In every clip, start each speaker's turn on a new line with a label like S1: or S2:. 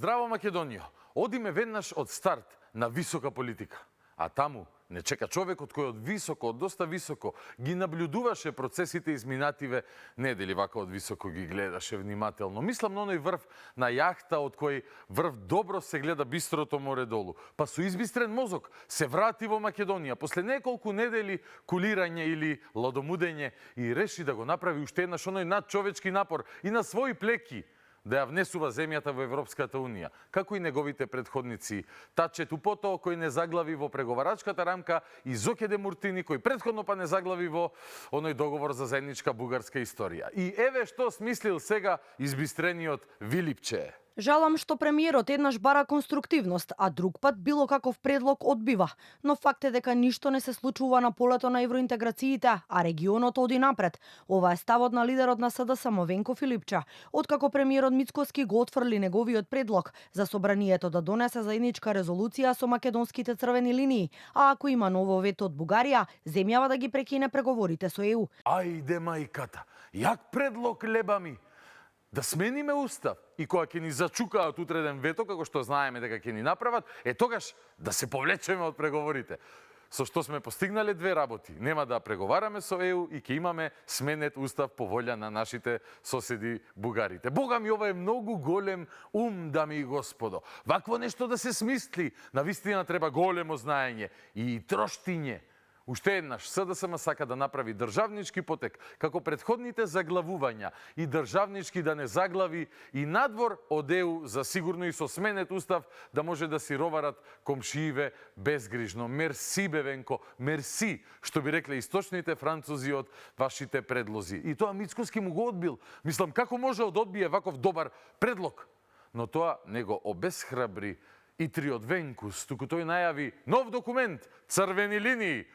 S1: Здраво, Македонија! Одиме веднаш од старт на висока политика. А таму не чека човекот кој од високо, од доста високо, ги наблюдуваше процесите изминативе недели, вака од високо ги гледаше внимателно. Мислам на оној врв на јахта од кој врв добро се гледа бистрото море долу. Па со избистрен мозок се врати во Македонија после неколку недели кулирање или лодомудење и реши да го направи уште еднаш оној надчовечки напор и на своји плеки да ја внесува земјата во Европската Унија, како и неговите предходници. Таче Тупото, кој не заглави во преговарачката рамка, и Зоке Демуртини, кој предходно па не заглави во оној договор за заедничка бугарска историја. И еве што смислил сега избистрениот Вилипче.
S2: Жалам што премиерот еднаш бара конструктивност, а друг пат било каков предлог одбива. Но факт е дека ништо не се случува на полето на евроинтеграциите, а регионот оди напред. Ова е ставот на лидерот на СДСМ Венко Филипче. Откако премиерот Мицкоски го отфрли неговиот предлог за собранието да донесе заедничка резолуција со македонските црвени линии, а ако има ново вето од Бугарија, земјава да ги прекине преговорите со ЕУ.
S1: Ајде мајката, јак предлог леба ми! Да смениме устав и кога ќе ни зачукаат утреден вето, како што знаеме дека ќе ни направат, тогаш да се повлечеме од преговорите. Со што сме постигнале две работи. Нема да преговараме со ЕУ и ќе имаме сменет устав по волја на нашите соседи бугарите. Бога ми, ова е многу голем ум, дами и господо. Вакво нешто да се смисли, навистина треба големо знаење и троштиње. Уште еднаш, СДСМ сака да направи државнички потек, како предходните заглавувања, и државнички да не заглави и надвор од ЕУ за сигурно и со сменет устав да може да си роварат комшииве безгрижно. Мерси, Бевенко, мерси, што би рекле источните французи од вашите предлози. И тоа Мицкоски му го одбил. Мислам, како може да одбие ваков добар предлог? Но тоа не го обесхрабри и триот Венкус, туку тој најави нов документ, црвени линии.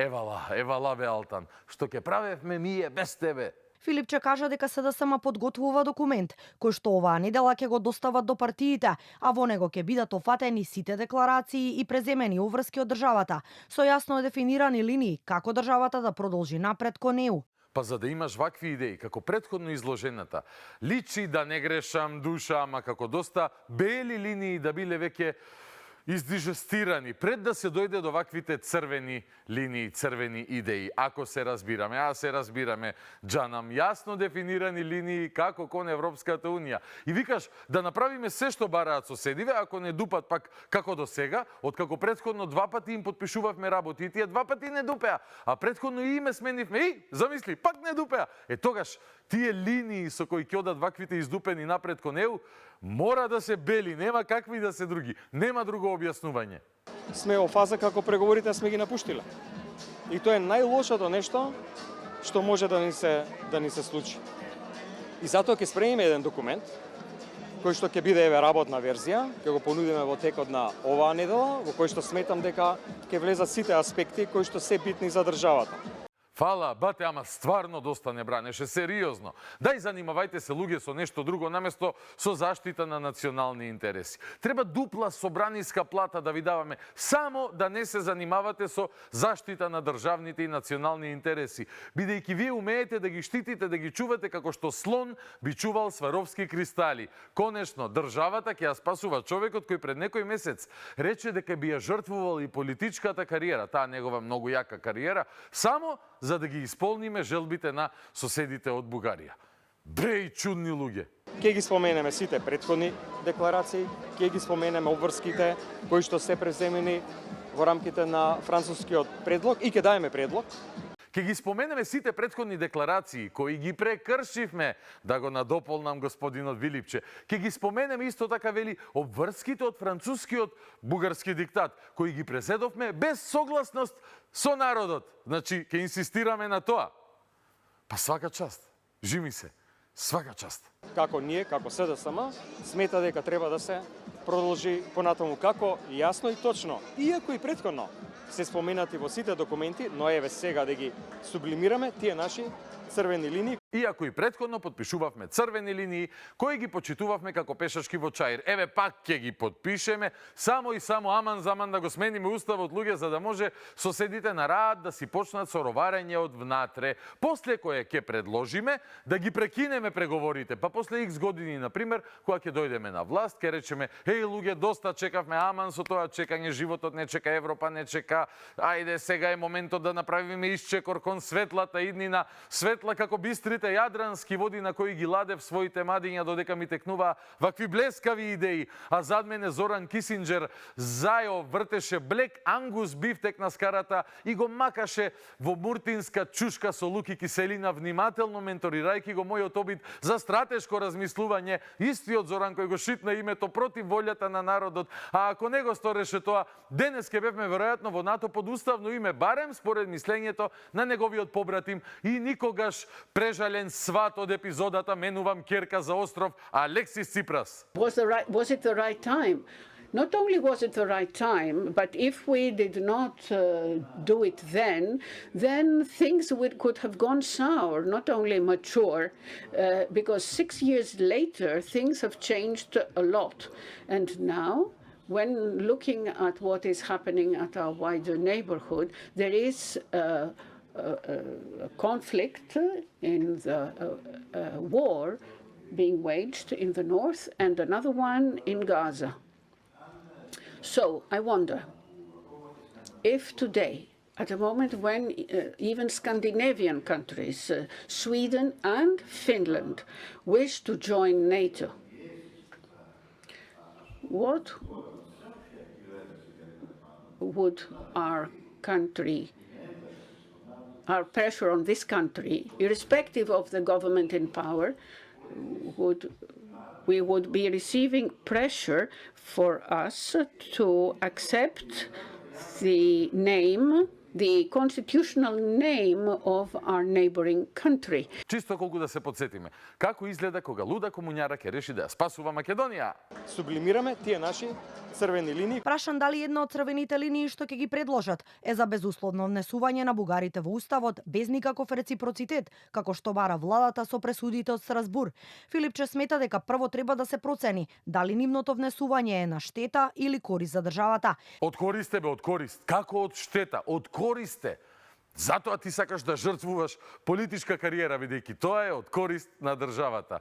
S1: Евала бе Алтан, што ќе правевме ние без тебе.
S2: Филипче кажа дека СДСМ подготвува документ, кој што оваа недела ќе го достават до партиите, а во него ќе бидат офатени сите декларации и преземени обврски од државата, со јасно дефинирани линии како државата да продолжи напред кон ЕУ.
S1: Па за да имаш вакви идеи, како предходно изложената, личи да не грешам душа, ама како доста бели линии да биле веќе издижестирани, пред да се дојде до ваквите црвени линии, црвени идеи. Ако се разбираме, се разбираме, джанам, јасно дефинирани линии како кон Европската Унија. И викаш да направиме се што бараат соседиве, ако не дупат пак како до сега, откако предходно два пати им подпишувавме работи, и тие два пати не дупеа, а предходно и име сменивме, и, замисли, пак не дупеа. Тогаш, тие линии со кои ќе одат ваквите издупени напред кон ЕУ, мора да се бели, нема какви да се други, нема друго објаснување.
S3: Сме во фаза како преговорите сме ги напуштиле. И тоа е најлошото нешто што може да ни се случи. И затоа ќе спремиме еден документ кој што ќе биде работна верзија, ќе го понудиме во текот на оваа недела, во кој што сметам дека ќе влезат сите аспекти кои што се битни за државата.
S1: Фала, бате, ама стварно доста не бранеше, сериозно. Дај занимавајте се луѓе со нешто друго, наместо со заштита на национални интереси. Треба дупла собраниска плата да ви даваме, само да не се занимавате со заштита на државните и национални интереси, бидејќи вие умеете да ги штитите, да ги чувате како што слон би чувал сваровски кристали. Конечно, државата ќе ја спасува човекот кој пред некој месец рече дека би ја жртвувал и политичката кариера, таа негова многу јака кариера, само за да ги исполниме желбите на соседите од Бугарија. Бреј чудни луѓе!
S3: Ќе ги споменеме сите претходни декларации, ќе ги споменеме обврските кои што се преземени во рамките на францускиот предлог и ќе даеме предлог.
S1: Ке ги споменеме сите претходни декларации кои ги прекршивме, да го надополнам господинот Вилипче. Ке ги споменеме исто така, вели, обврските од францускиот бугарски диктат, кои ги преседовме без согласност со народот. Значи, ке инсистираме на тоа. Па свака част, жими се, свака част.
S3: Како ние, како СДСМ, смета дека треба да се продолжи понатаму како јасно и точно, иако и претходно се споменати во сите документи, но еве сега да ги сублимираме тие наши црвени линии
S1: Иако и претходно подпишувавме црвени линии, кои ги почитувавме како пешачки во чаир. Еве пак ќе ги подпишеме, само и само аман заман да го смениме уставот, луѓе, за да може соседите на раат да си почнат со роварење од внатре. После кое ќе предложиме да ги прекинеме преговорите, па после X години, например, кога ќе дојдеме на власт, ќе речеме: "Еј луѓе, доста чекавме, аман со тоа чекање, животот не чека, Европа не чека. Ајде, сега е моментот да направиме исчекор кон светлата иднина, светла како бистрите јадрански води на кои ги ладев своите мадиња додека ми текнуваа вакви блескави идеи, а зад мене Зоран Кисинџер зајо вртеше Блек Ангус бифтек на скарата и го макаше во муртинска чушка со лук и киселина, внимателно менторирајќи го мојот обид за стратешко размислување, истиот Зоран кој го шитна името против волјата на народот, а ако не го стореше тоа, денес ќе бевме веројатно во НАТО под уставно име, барем според мислењето на неговиот побратим и никогаш прежален сват од епизодата "Менувам керка за остров" Алексис Ципрас.
S4: Was it the right time? Not only was it the right time, but if we did not do it then things could have gone sour, not only mature, because 6 years later things have changed a lot. And now, when looking at what is happening at our wider neighborhood, there is a conflict in the war being waged in the north and another one in Gaza. So I wonder if today, at a moment when even Scandinavian countries, Sweden and Finland, wish to join NATO, what would our pressure on this country, irrespective of the government in power, we would be receiving pressure for us to accept the constitutional name of our neighboring country.
S1: Чисто колку да се подсетиме, како изгледа кога луда комуњара ќе реши да ја спасува Македонија.
S3: Сублимираме тие наши црвени линии.
S2: Прашан дали една од црвените линии што ќе ги предложат е за безусловно внесување на бугарите во уставот без никаков реципроцитет, како што бара владата со пресудите од Страсбур. Филипче смета дека прво треба да се процени дали нивното внесување е на штета или корист за државата.
S1: Од корист бе, од корист. Како од штета? Од користе. Затоа ти сакаш да жртвуваш политичка кариера, бидејќи тоа е од корист на државата.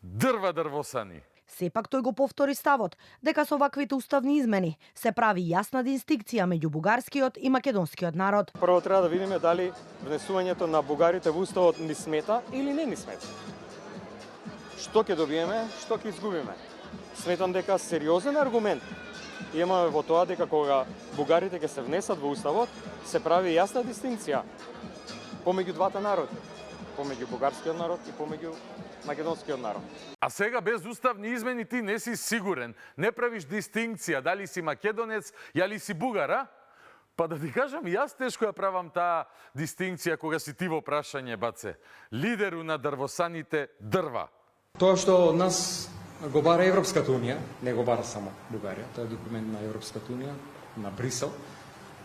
S1: Дрвосани.
S2: Сепак тој го повтори ставот дека со ваквите уставни измени се прави јасна дистинкција меѓу бугарскиот и македонскиот народ.
S3: Прво треба да видиме дали внесувањето на бугарите во уставот ни смета или не ни смета. Што ќе добиеме, што ќе изгубиме. Сметам дека сериозен аргумент имаме во тоа дека кога бугарите ќе се внесат во уставот, се прави јасна дистинкција помеѓу двата народи, помеѓу бугарскиот народ и помеѓу македонскиот народ.
S1: А сега без уставни измени ти не си сигурен, не правиш дистинкција дали си македонец или си бугара? Па да ти кажам, јас тешко ја правам таа дистинкција кога си ти во прашање, баце. Лидеру на дрвосаните дрва.
S5: Тоа што нас го бара Европската унија, не го бара само Бугарија, тоа е документ на Европската унија, на Брисел,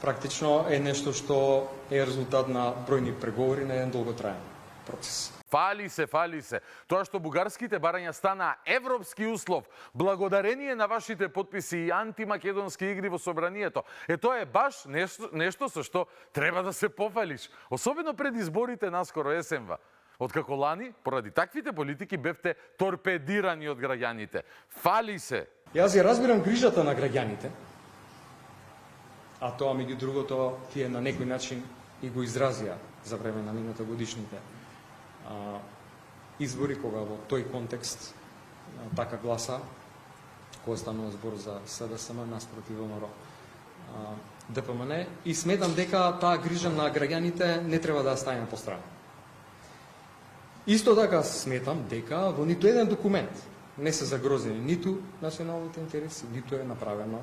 S5: практично е нешто што е резултат на бројни преговори на еден долготраен процес.
S1: Фали се. Тоа што бугарските барања стана европски услов, благодарение на вашите подписи и антимакедонски игри во собранието. Тоа е баш нешто со што треба да се пофалиш, особено пред изборите наскоро есенва. Откако лани, поради таквите политики, бевте торпедирани од граѓаните. Фали се.
S5: Јас ја разбирам грижата на граѓаните, а тоа меѓу другото тие на некој начин и го изразија за време на минатогодишните избори, кога во тој контекст така гласа, кога станува збор за СДСМ наспротив ВМРО ДПМН, и сметам дека таа грижа на граѓаните не треба да ја ставиме по страна. Исто така сметам дека во ниту еден документ не се загрозени ниту националните интереси, ниту е направено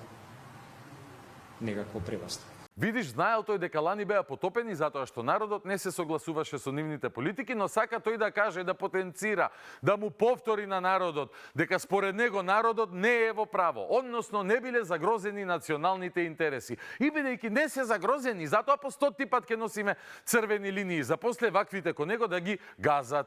S5: некакво преваста.
S1: Видиш, знаел тој дека лани беа потопени затоа што народот не се согласуваше со нивните политики, но сака тој да каже, да потенцира, да му повтори на народот дека според него народот не е во право, односно не биле загрозени националните интереси. И бидејќи не се загрозени, затоа по 100 пат ќе носиме црвени линии за после ваквите ко него да ги газат.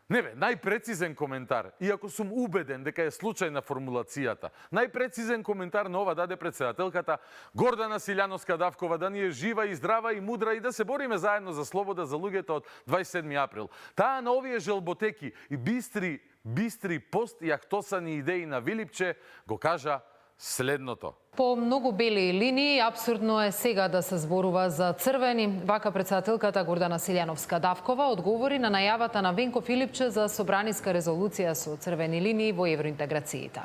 S1: Не бе, најпрецизен коментар, иако сум убеден дека е случајна формулацијата, најпрецизен коментар на ова даде председателката Гордана Силјановска-Давкова, да ни е жива и здрава и мудра и да се бориме заедно за слобода за луѓето од 27 април. Таа на овие желботеки и бистри пост-јахтосани идеи на Вилипче го кажа следното.
S6: По многу бели линии, апсурдно е сега да се зборува за црвени. Вака председателката Гордана Силјановска-Давкова одговори на најавата на Венко Филипче за собраниска резолуција со црвени линии во евроинтеграциите.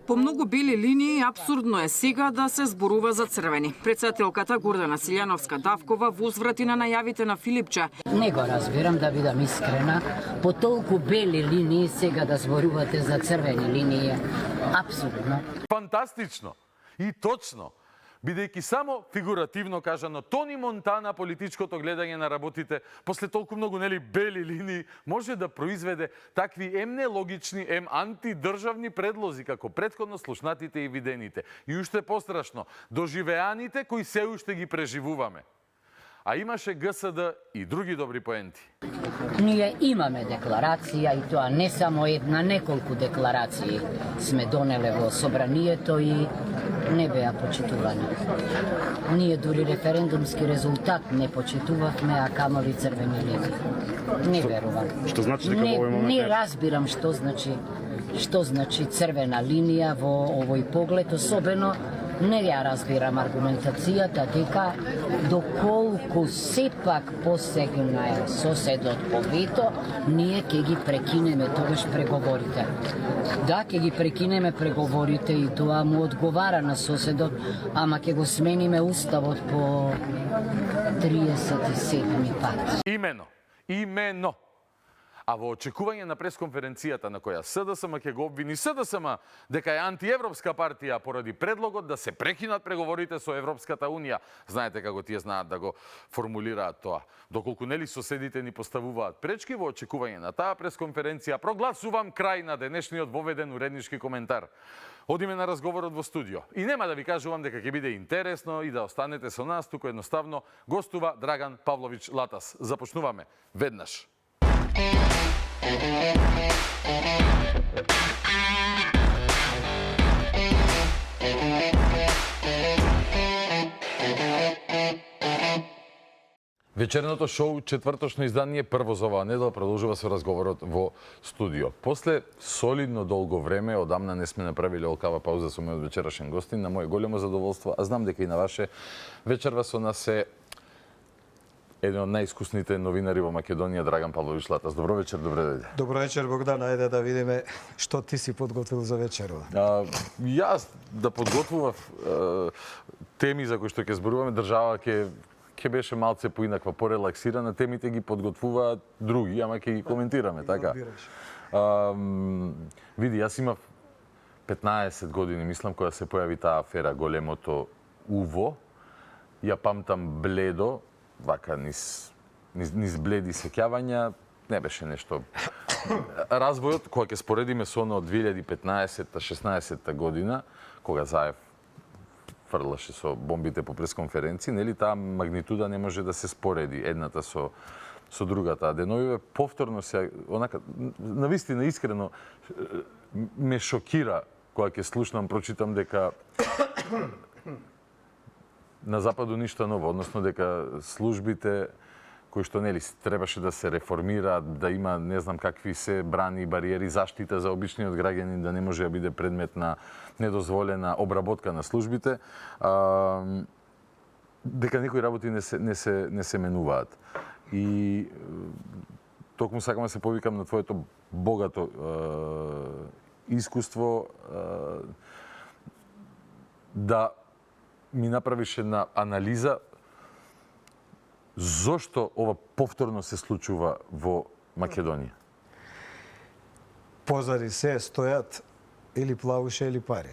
S7: По многу бели линии, апсурдно е сега да се зборува за црвени. Председателката Гордана Силјановска-Давкова возврати на најавите на Филипче.
S8: Не го разбирам, да бидам искрена. По толку бели линии сега да зборувате за црвени линии. Апсурдно.
S1: Фантастично и точно, бидејќи само фигуративно кажано, Тони Монтана политичкото гледање на работите после толку многу бели линии може да произведе такви ем нелогични, ем антидржавни предлози како претходно слушнатите и видените. И уште пострашно, доживеаните кои се уште ги преживуваме. А имаше ГСД и други добри поенти.
S8: Ние имаме декларација и тоа не само една, неколку декларации сме донеле во собранието и не беа почитувани. Ние дури референдумски резултат не почитувавме, а камоли црвени линии. Не верувам.
S9: Што значи дека во овој момент
S8: не разбирам што значи црвена линија во овој поглед, особено не ја разбирам аргументацијата дека доколку сепак посегна соседот по вето, ние ќе ги прекинеме тогаш преговорите. Да, ќе ги прекинеме преговорите и тоа му одговара на соседот, ама ќе го смениме уставот по 37 пат.
S1: Имено. А во очекување на пресконференцијата на која СДСМ ќе го обвини СДСМ дека е антиевропска партија поради предлогот да се прекинат преговорите со Европската Унија. Знаете како тие знаат да го формулираат тоа. Доколку нели соседите ни поставуваат пречки, во очекување на таа пресконференција прогласувам крај на денешниот воведен уреднички коментар. Одиме на разговорот во студио. И нема да ви кажувам дека ќе биде интересно и да останете со нас, туку едноставно гостува Драган Павлович Латас. Започнуваме веднаш. Вечерното шоу, четврточно издание, прво за оваа недела, продолжува со разговорот во студио. После солидно долго време, одамна не сме направиле олкава пауза со мојот вечерашен гостин, на моје големо задоволство, а знам дека и на ваше, вечерва со нас е еден од најискусните новинари во Македонија, Драган Павлович Латас. Добро вечер, добре дојде.
S10: Добро вечер, Богдан. Ајде да видиме што ти си подготвил за вечерва.
S1: Јас да подготвував теми за кои што ќе зборуваме, држава ќе беше малце поинаква, порелаксирана, темите ги подготвуваат други, ама ќе ги коментираме, така. Види, јас имав 15 години, мислам, кога се појави таа афера, големото УВО. Ја памтам бледо, вака низ бледи сеќавања, не беше нешто. Развојот, кога ќе споредиме со оно од 2015-16 година, кога Заев фрлаше со бомбите по пресконференција, нели таа магнитуда не може да се спореди едната со другата. А деновиве повторно се, онака, навистина искрено ме шокира кога ќе слушнам, прочитам дека на Западу ништо ново, односно дека службите кои што нели требаше да се реформираат, да има не знам какви се брани, бариери, заштита за обичниот граѓанин, да не може да биде предмет на недозволена обработка на службите, дека некои работи не се менуваат. И токму сакам да се повикам на твоето богато искуство да ми направиш една анализа зошто ова повторно се случува во Македонија.
S10: Позади се стојат или плавуше или пари.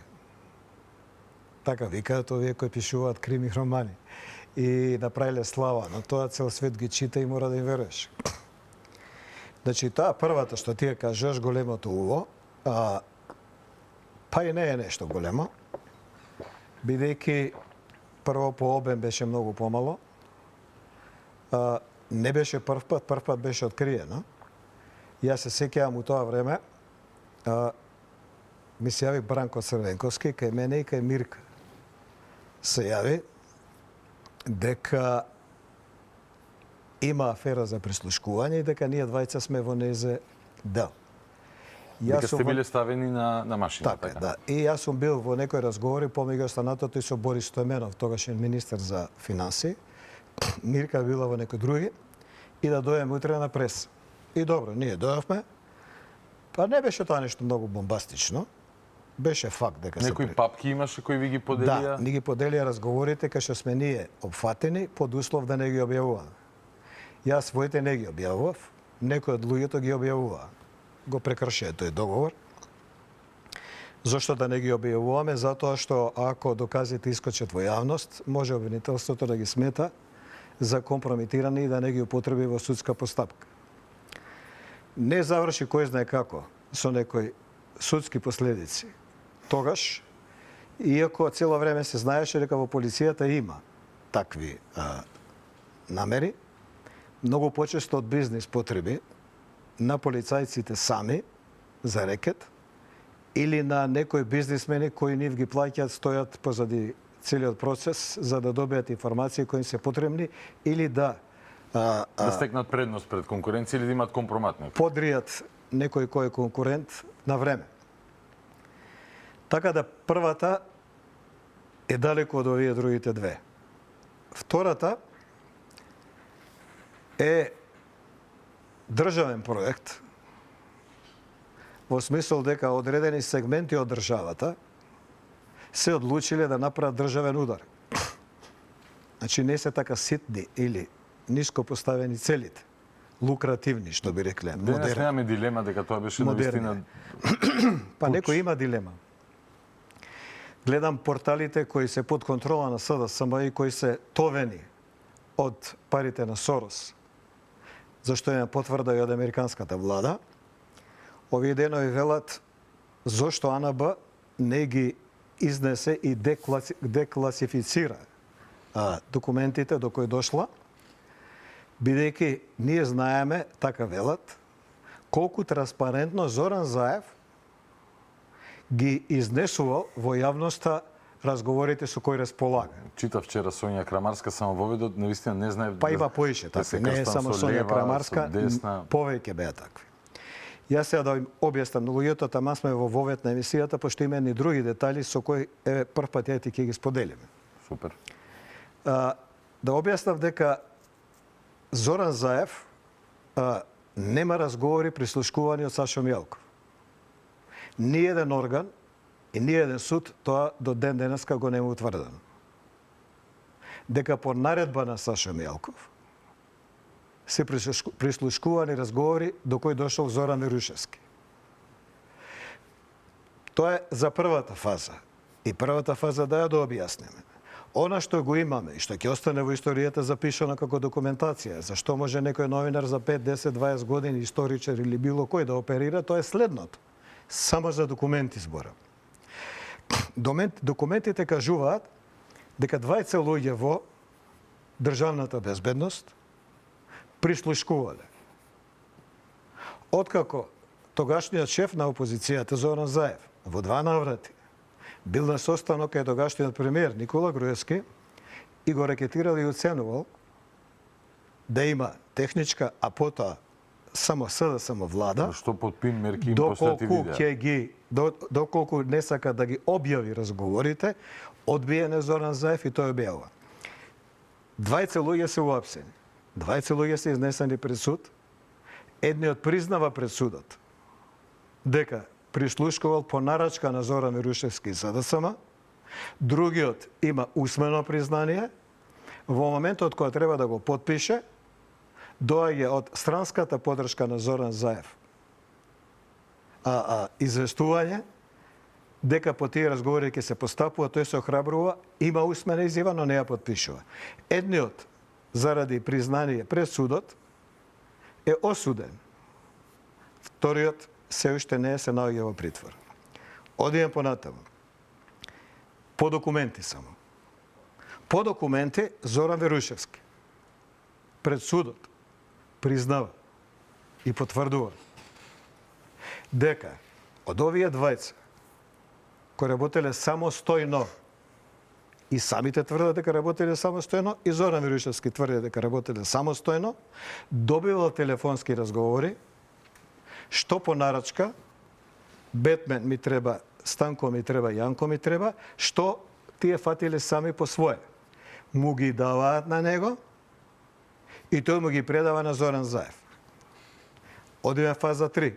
S10: Така викаат овие кои пишуваат крими романи. и направиле слава, но тоа цел свет ги чита и мора да им веруваш. Значи, таа првата што ти ја кажеш, големото уво, па и не е нешто големо, бидејќи прво по обем беше многу помало, не беше прв пат беше откриено. Јас се сеќавам у тоа време, ми се јави Бранко Црвенковски, кај мене и кај Мирка. Се јави дека има афера за прислушкување и дека ние двајца сме во незе дел.
S1: Дека сте биле ставени на машина,
S10: така? Да. И јас сум бил во некои разговори помеѓу останатото и со Борис Стојменов, тогашен министер за финансии. Мирка била во некои други и да дојдеме утре на прес. И добро, ние дојавме. Па не беше тоа нешто многу бомбастично. Беше факт дека
S1: некои папки имаше кои ви ги поделија?
S10: Да, ни ги поделија разговорите кај што сме ние опфатени под услов да не ги објавуваме. Јас своите не ги објавував, некои од луѓето ги објавуваа. Го прекршија тој договор. Зошто да не ги објавуваме? Затоа што ако доказите искочат во јавност, може обвинителството да ги смета за компрометирани и да не ги употреби во судска постапка. Не заврши кој знае како со некои судски последици. Тогаш, иако цело време се знаеше дека во полицијата има такви намери, многу почесто од бизнис потреби на полицајците сами за рекет или на некои бизнисмени кои нив ги плаќаат, стојат позади целиот процес за да добијат информации кои им се потребни или да
S1: стекнат предност пред конкуренција или да имаат компромат.
S10: Подријат некој кој е конкурент на време. Така да првата е далеко од овие другите две. Втората е државен проект во смисол дека одредени сегменти од државата се одлучиле да направат државен удар. Значи не се така ситни или ниско поставени целите, лукративни, што би рекле.
S1: Денес немаме дилема дека тоа беше навистина.
S10: Па некој има дилема. Гледам порталите кои се под контрола на СДСМ и кои се товени од парите на Сорос, зашто има потврда и од американската влада. Овие денови велат зошто АНБ не ги изнесе и декласифицира документите до кои дошла, бидејќи ние знаеме, така велат, колку транспарентно Зоран Заев ги изнесувал во јавноста разговорите со кои располага.
S1: Читав вчера Сонја Крамарска само воведот, навистина не знаев.
S10: Па има поише такви, не е само Сонја Крамарска, повеќе беа такви. Јас сега да им објаснам на луѓето, тама сме во вовед на емисијата, пошто има и други детали со кои прв пат ја ти ќе ги споделиме.
S1: Супер.
S10: Да објаснам дека Зоран Заев нема разговори прислушкувани од Сашо Мјалков. Ниеден орган и ниеден суд тоа до ден денеска го нема утврдено. Дека по наредба на Сашо Мјалков се прислушкувани разговори до кои дошол Зоран Мирушевски. Тоа е за првата фаза. И првата фаза да ја да објасниме. Она што го имаме и што ќе остане во историјата запишано како документација, зашто може некој новинар за 5, 10, 20 години, историчар или било кој да оперира, тоа е следното. Само за документи збора. Документите кажуваат дека двајца луѓе во државната безбедност прислушкувале. Откако тогашниот шеф на опозицијата Зоран Заев во 2 наврати бил на состанок кај тогашниот премиер Никола Груевски и го рекетирал и оценувал да има техничка, а потоа само СДСМ влада,
S1: што под пин мерки им постати видеа.
S10: Доколку не сака да ги објави разговорите, одбиене Зоран Заев и тој објавува. Двајца луѓе се уапсени. Двајца луѓе се изнесени пред суд. Едниот признава пред судот дека прислушкувал по нарачка на Зоран Мирушевски и СДСМ, другиот има усмено признание, во моментот кога треба да го потпише, доаѓа од странската подршка на Зоран Заев известување дека по тие разговори ќе се постапува, тој се охрабрува, има усмена изјава, но не ја потпишува. Едниот, заради признание пред судот, е осуден. Вториот се уште не се наоѓа во притвор. Одијам понатаму. По документи само. По документи Зоран Верушевски пред судот признава и потврдува дека од овие двајца кои работеле самостојно и самите тврдат дека работеле самостојно и Зоран Верушевски тврди дека работеле самостојно, добивал телефонски разговори, што по нарачка Бетмен ми треба, Станко ми треба, Јанко ми треба, што тие фатиле сами по свое. Му ги даваат на него и тој му ги предава на Зоран Заев. Одиме фаза 3.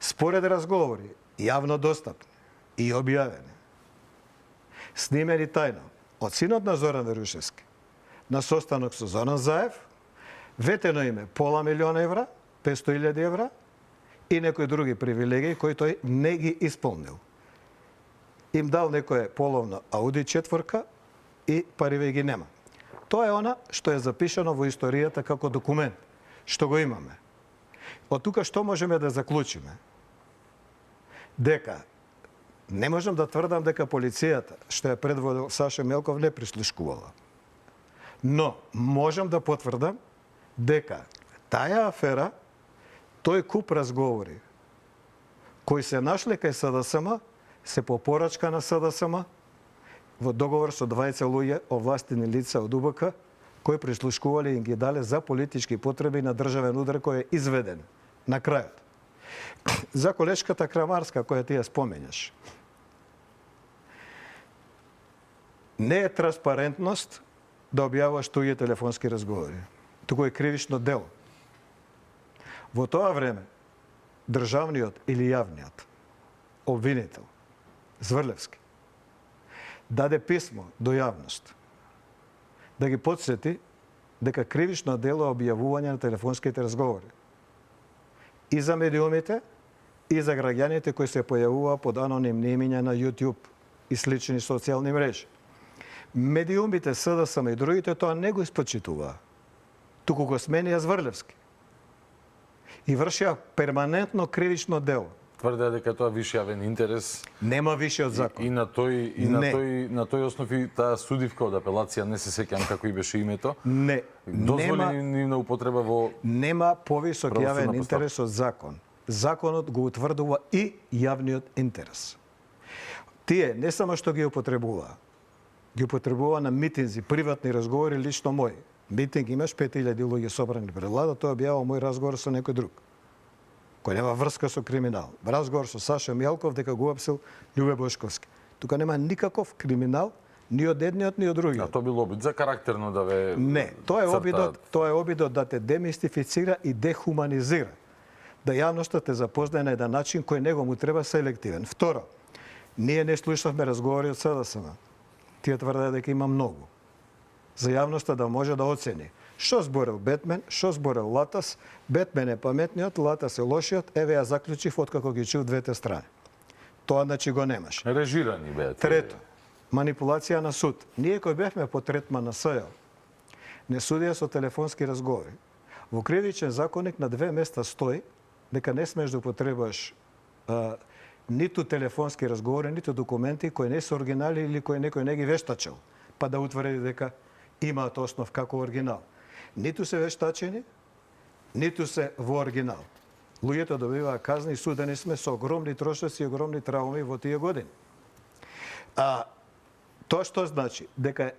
S10: Според разговори, јавно достапни и објавени, снимени тајно од синот на Зоран Верушевски на состанок со Зоран Заев, ветено име $500,000, 500,000 евра и некои други привилегии кои тој не ги исполнил. Им дал некое половно Ауди 4 и париве ги нема. Тоа е она што е запишано во историјата како документ, што го имаме. Од тука што можеме да заклучиме? Дека не можам да тврдам дека полицијата, што ја предводил Саша Мелков, не прислушкувала. Но можам да потврдам дека таа афера, тој куп разговори кои се нашле кај СДСМ, се по порачка на СДСМ, во договор со двајца луѓе овластени лица од УБК, кои прислушкувале и ги дале за политички потреби на државен удар кој е изведен на крајот. За колешката Крамарска, која ти ја споменаш, не е транспарентност да објавуваш туѓи телефонски разговори, туку е кривично дело. Во тоа време, државниот или јавниот обвинител, Зврлевски, даде писмо до јавност да ги потсети дека кривично дело е објавување на телефонските разговори и за медиумите, и за граѓаните кои се појавува под анонимни имиња на YouTube и слични социјални мрежи. Медиумите, СДСМ и другите тоа не го испочитуваа, туку го сменија Зврлевски и вршија перманентно кривично дело.
S1: Тврдеа дека тоа виш јавен интерес.
S10: Нема више од закон.
S1: И на тој основ и таа судивка од апелација, не се сеќам како и беше името.
S10: Не.
S1: Дозволи нивна употреба во...
S10: Нема повисок јавен
S1: правосудна
S10: интерес од закон. Законот го утврдува и јавниот интерес. Тие не само што ги употребува на митинзи, приватни разговори, лично мој. Митинг имаш 5000 луѓе собрани пред влада, тоа објавува мој разговор со некој друг, кој нема врска со криминал. Разговор со Саша Мјалков дека го апсил Љубе Бошковски. Тука нема никаков криминал ни од едниот ни од другиот.
S1: А тоа бил обид за карактерно да ве...
S10: Не, тоа е обидот да те демистифицира и дехуманизира. Да јавноста те запознае на еден начин кој него му треба селективен. Второ, ние не слушавме разговори од СДСМ. Тие тврдеа дека има многу. За јавноста да може да оцени што зборел Бетмен, што зборел Латас. Бетмен е паметниот, Латас е лошиот, еве ја заклучив откако ги чув двете страни. Тоа значи го немаш.
S1: Режирани беа.
S10: Трето, манипулација на суд. Ние кои бевме по третман на СЈО, не судија со телефонски разговори. Во кривичен законник на 2 места стои дека не смеш да употребаш ниту телефонски разговори, ниту документи кои не се оригинали или кои некој не ги вештачил, па да утврди дека имаат основ како оригинал. Ниту се вештачени, ниту се во оригинал. Луѓето добиваа казни и судени сме со огромни трошоци и огромни трауми во тие години. Тоа што значи? Дека е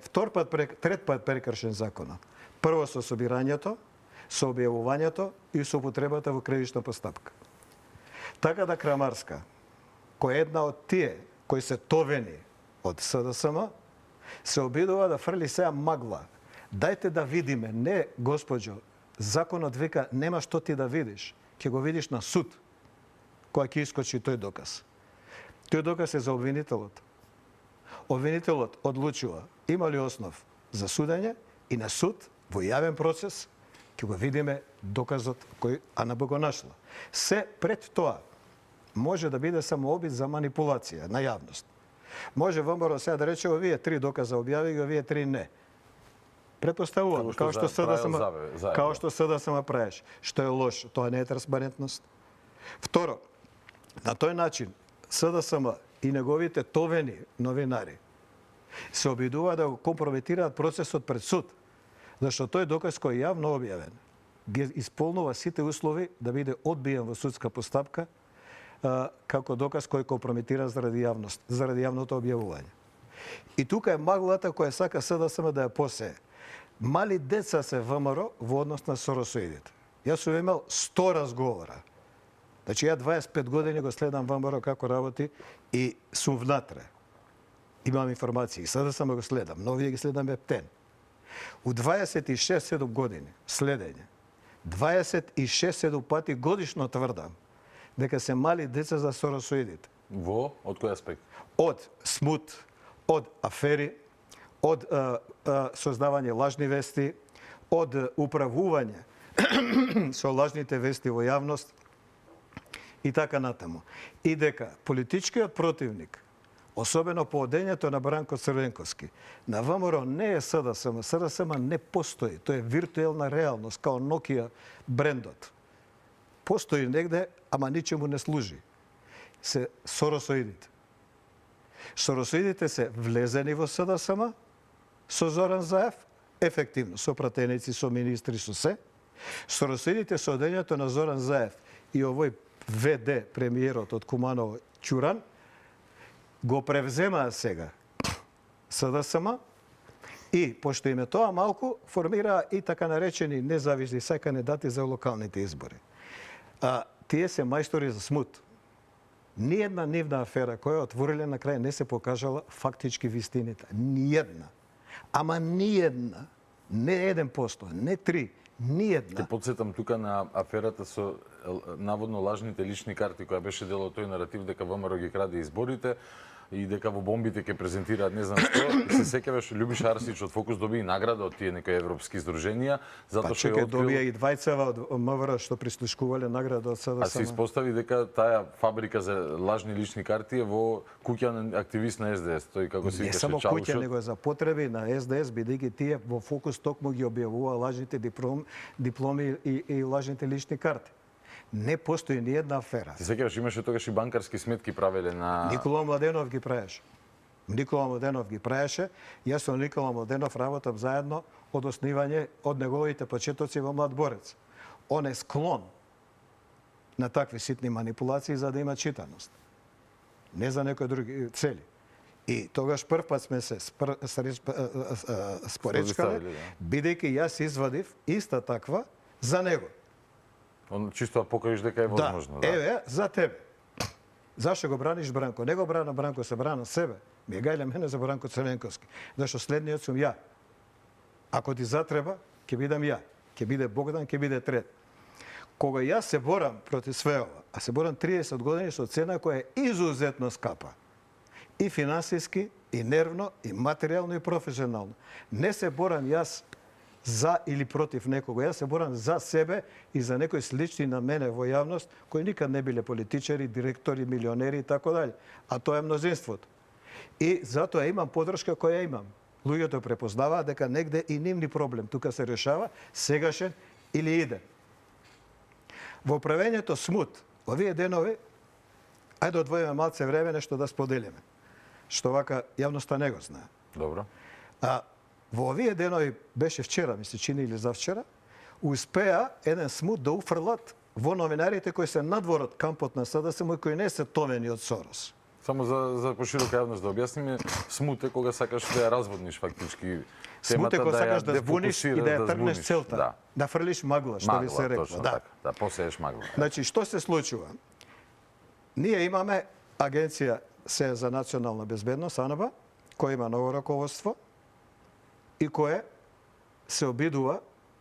S10: трет пат прекршен законот. Прво со собирањето, со објавувањето и со употребата во кривична постапка. Така да Крамарска, која е една од тие кои се товени од СДСМ, се обидува да фрли сега магла. Дајте да видиме. Не, госпоđо, законот вика нема што ти да видиш. Ќе го видиш на суд, која ќе искочи тој доказ. Тој доказ е за обвинителот. Обвинителот одлучува има ли основ за судење и на суд во јавен процес ќе го видиме доказот кој АНБ го нашла. Се пред тоа може да биде само обид за манипулација на јавност. Може ВМРО сега да рече, овие 3 доказа објави ги, овие 3 не. Претпоставувам, као што СДСМ правиш, што е лошо, тоа не е транспарентност. Второ, на тој начин СДСМ и неговите товени новинари се обидуваат да го компрометираат процесот пред суд, зашто тој доказ кој е јавно објавен ги исполнува сите услови да биде одбиен во судска постапка како доказ кој компрометира заради јавното објавување. И тука е маглата која сака СДСМ да ја посее. Мали деца се ВМРО во однос на соросоидите. Јас сум имал 100 разговора. Значи, ја 25 години го следам ВМРО како работи и сум внатре. Имам информации. СДСМ го следам, но овие ги следам ептен. У 26-7 години следење, 26-7 пати годишно тврдам дека се мали деца за соросоидите.
S1: Во? Од кој аспект?
S10: Од смут, од афери, од создавање лажни вести, од управување со лажните вести во јавност и така натаму. И дека политичкиот противник, особено по одењето на Бранко Црвенковски, на ВМРО не е СДСМ. СДСМ не постои. Тоа е виртуелна реалност, као Nokia брендот. Постои негде, ама ничему не служи. Се соросоидите. Соросоидите се влезени во СДСМ со Зоран Заев, ефективно, со пратеници, со министри, со се. Соросоидите со одењето на Зоран Заев и овој ВД, премиерот од Куманово, Ќуран, го превземаа сега СДСМ и, пошто им е тоа малку, формираа и така наречени независни кандидати за локалните избори. Тие се мајстори за смут. Ниједна нивна афера која отвориле на крај не се покажала фактички вистините. Ниједна. Ама ниједна. Не 1%, не 3%. Ниједна.
S1: Те подсетам тука на аферата со наводно лажните лични карти, која беше дел од тој наратив дека ВМРО ги краде изборите и дека во бомбите ќе презентираат не знам што. Се сеќаваш, Љубиша Арсич од Фокус доби и награда од тие некои европски здруженија, затоа што
S10: е открил... добија и двајцева од МВР што прислушкувале награда од СДСМ.
S1: А се испостави дека таа фабрика за лажни лични карти е во куќа на активист на СДС. Тој како се викаше Чалушот.
S10: Не само куќа, него е за потреби на СДС, бидејќи тие во Фокус токму ги објавува лажните дипломи и лажните лични карти. Не постои ни една афера.
S1: Ти сеќаваш, имаше тогаш и банкарски сметки правеле на...
S10: Никола Младенов ги правеше. Јас со Никола Младенов работам заедно од основање од неговите почетоци во Млад борец. Он е склон на такви ситни манипулации за да има читаност. Не за некои други цели. И тогаш прв пат сме се споречкале, бидејќи јас извадив иста таква за него.
S1: Он чисто покажеш дека е возможно.
S10: Да. Еве, за тебе. Зашто го браниш Бранко? Не го брана Бранко, се брана себе. Ми е гајле мене за Бранко Црвенковски. Зашто следниот сум ја. Ако ти затреба, ќе бидам ја. Ќе биде Богдан, ќе биде Трет. Кога јас се борам против све ова, а се борам 30 години со цена која е изузетно скапа. И финансиски, и нервно, и материјално, и професионално. Не се борам јас за или против некого. Јас се борам за себе и за некои слични на мене во јавност, кои никад не биле политичари, директори, милионери и така дали. А тоа е мнозинството. И затоа имам подршка која имам. Луѓето препознаваат дека негде и нивни проблем тука се решава сегашен или иде. Во правењето смут, овие денови, ајде одвоиме малце време нешто да споделиме, што вака јавноста не го знае.
S1: Добро.
S10: Во овие денови, беше вчера, ми се чини или завчера, успеа еден смут да уфрлат во новинарите кои се надвор од кампот на СДСМ и кои не се товени од Сорос.
S1: Само за поширока јавност да објасниме, смут е кога сакаш да ја разводниш фактички
S10: смут е
S1: темата,
S10: кога
S1: да
S10: сакаш
S1: ја
S10: да збуниш и да ја тргнеш
S1: збуниш.
S10: целта. Да фрлиш магла, што ви се рекла.
S1: Точно
S10: Да.
S1: така. Да посееш магла.
S10: Значи, што се случува? Ние имаме Агенција се за национална безбедност, АНБ, која има ново раководство и кое се обидува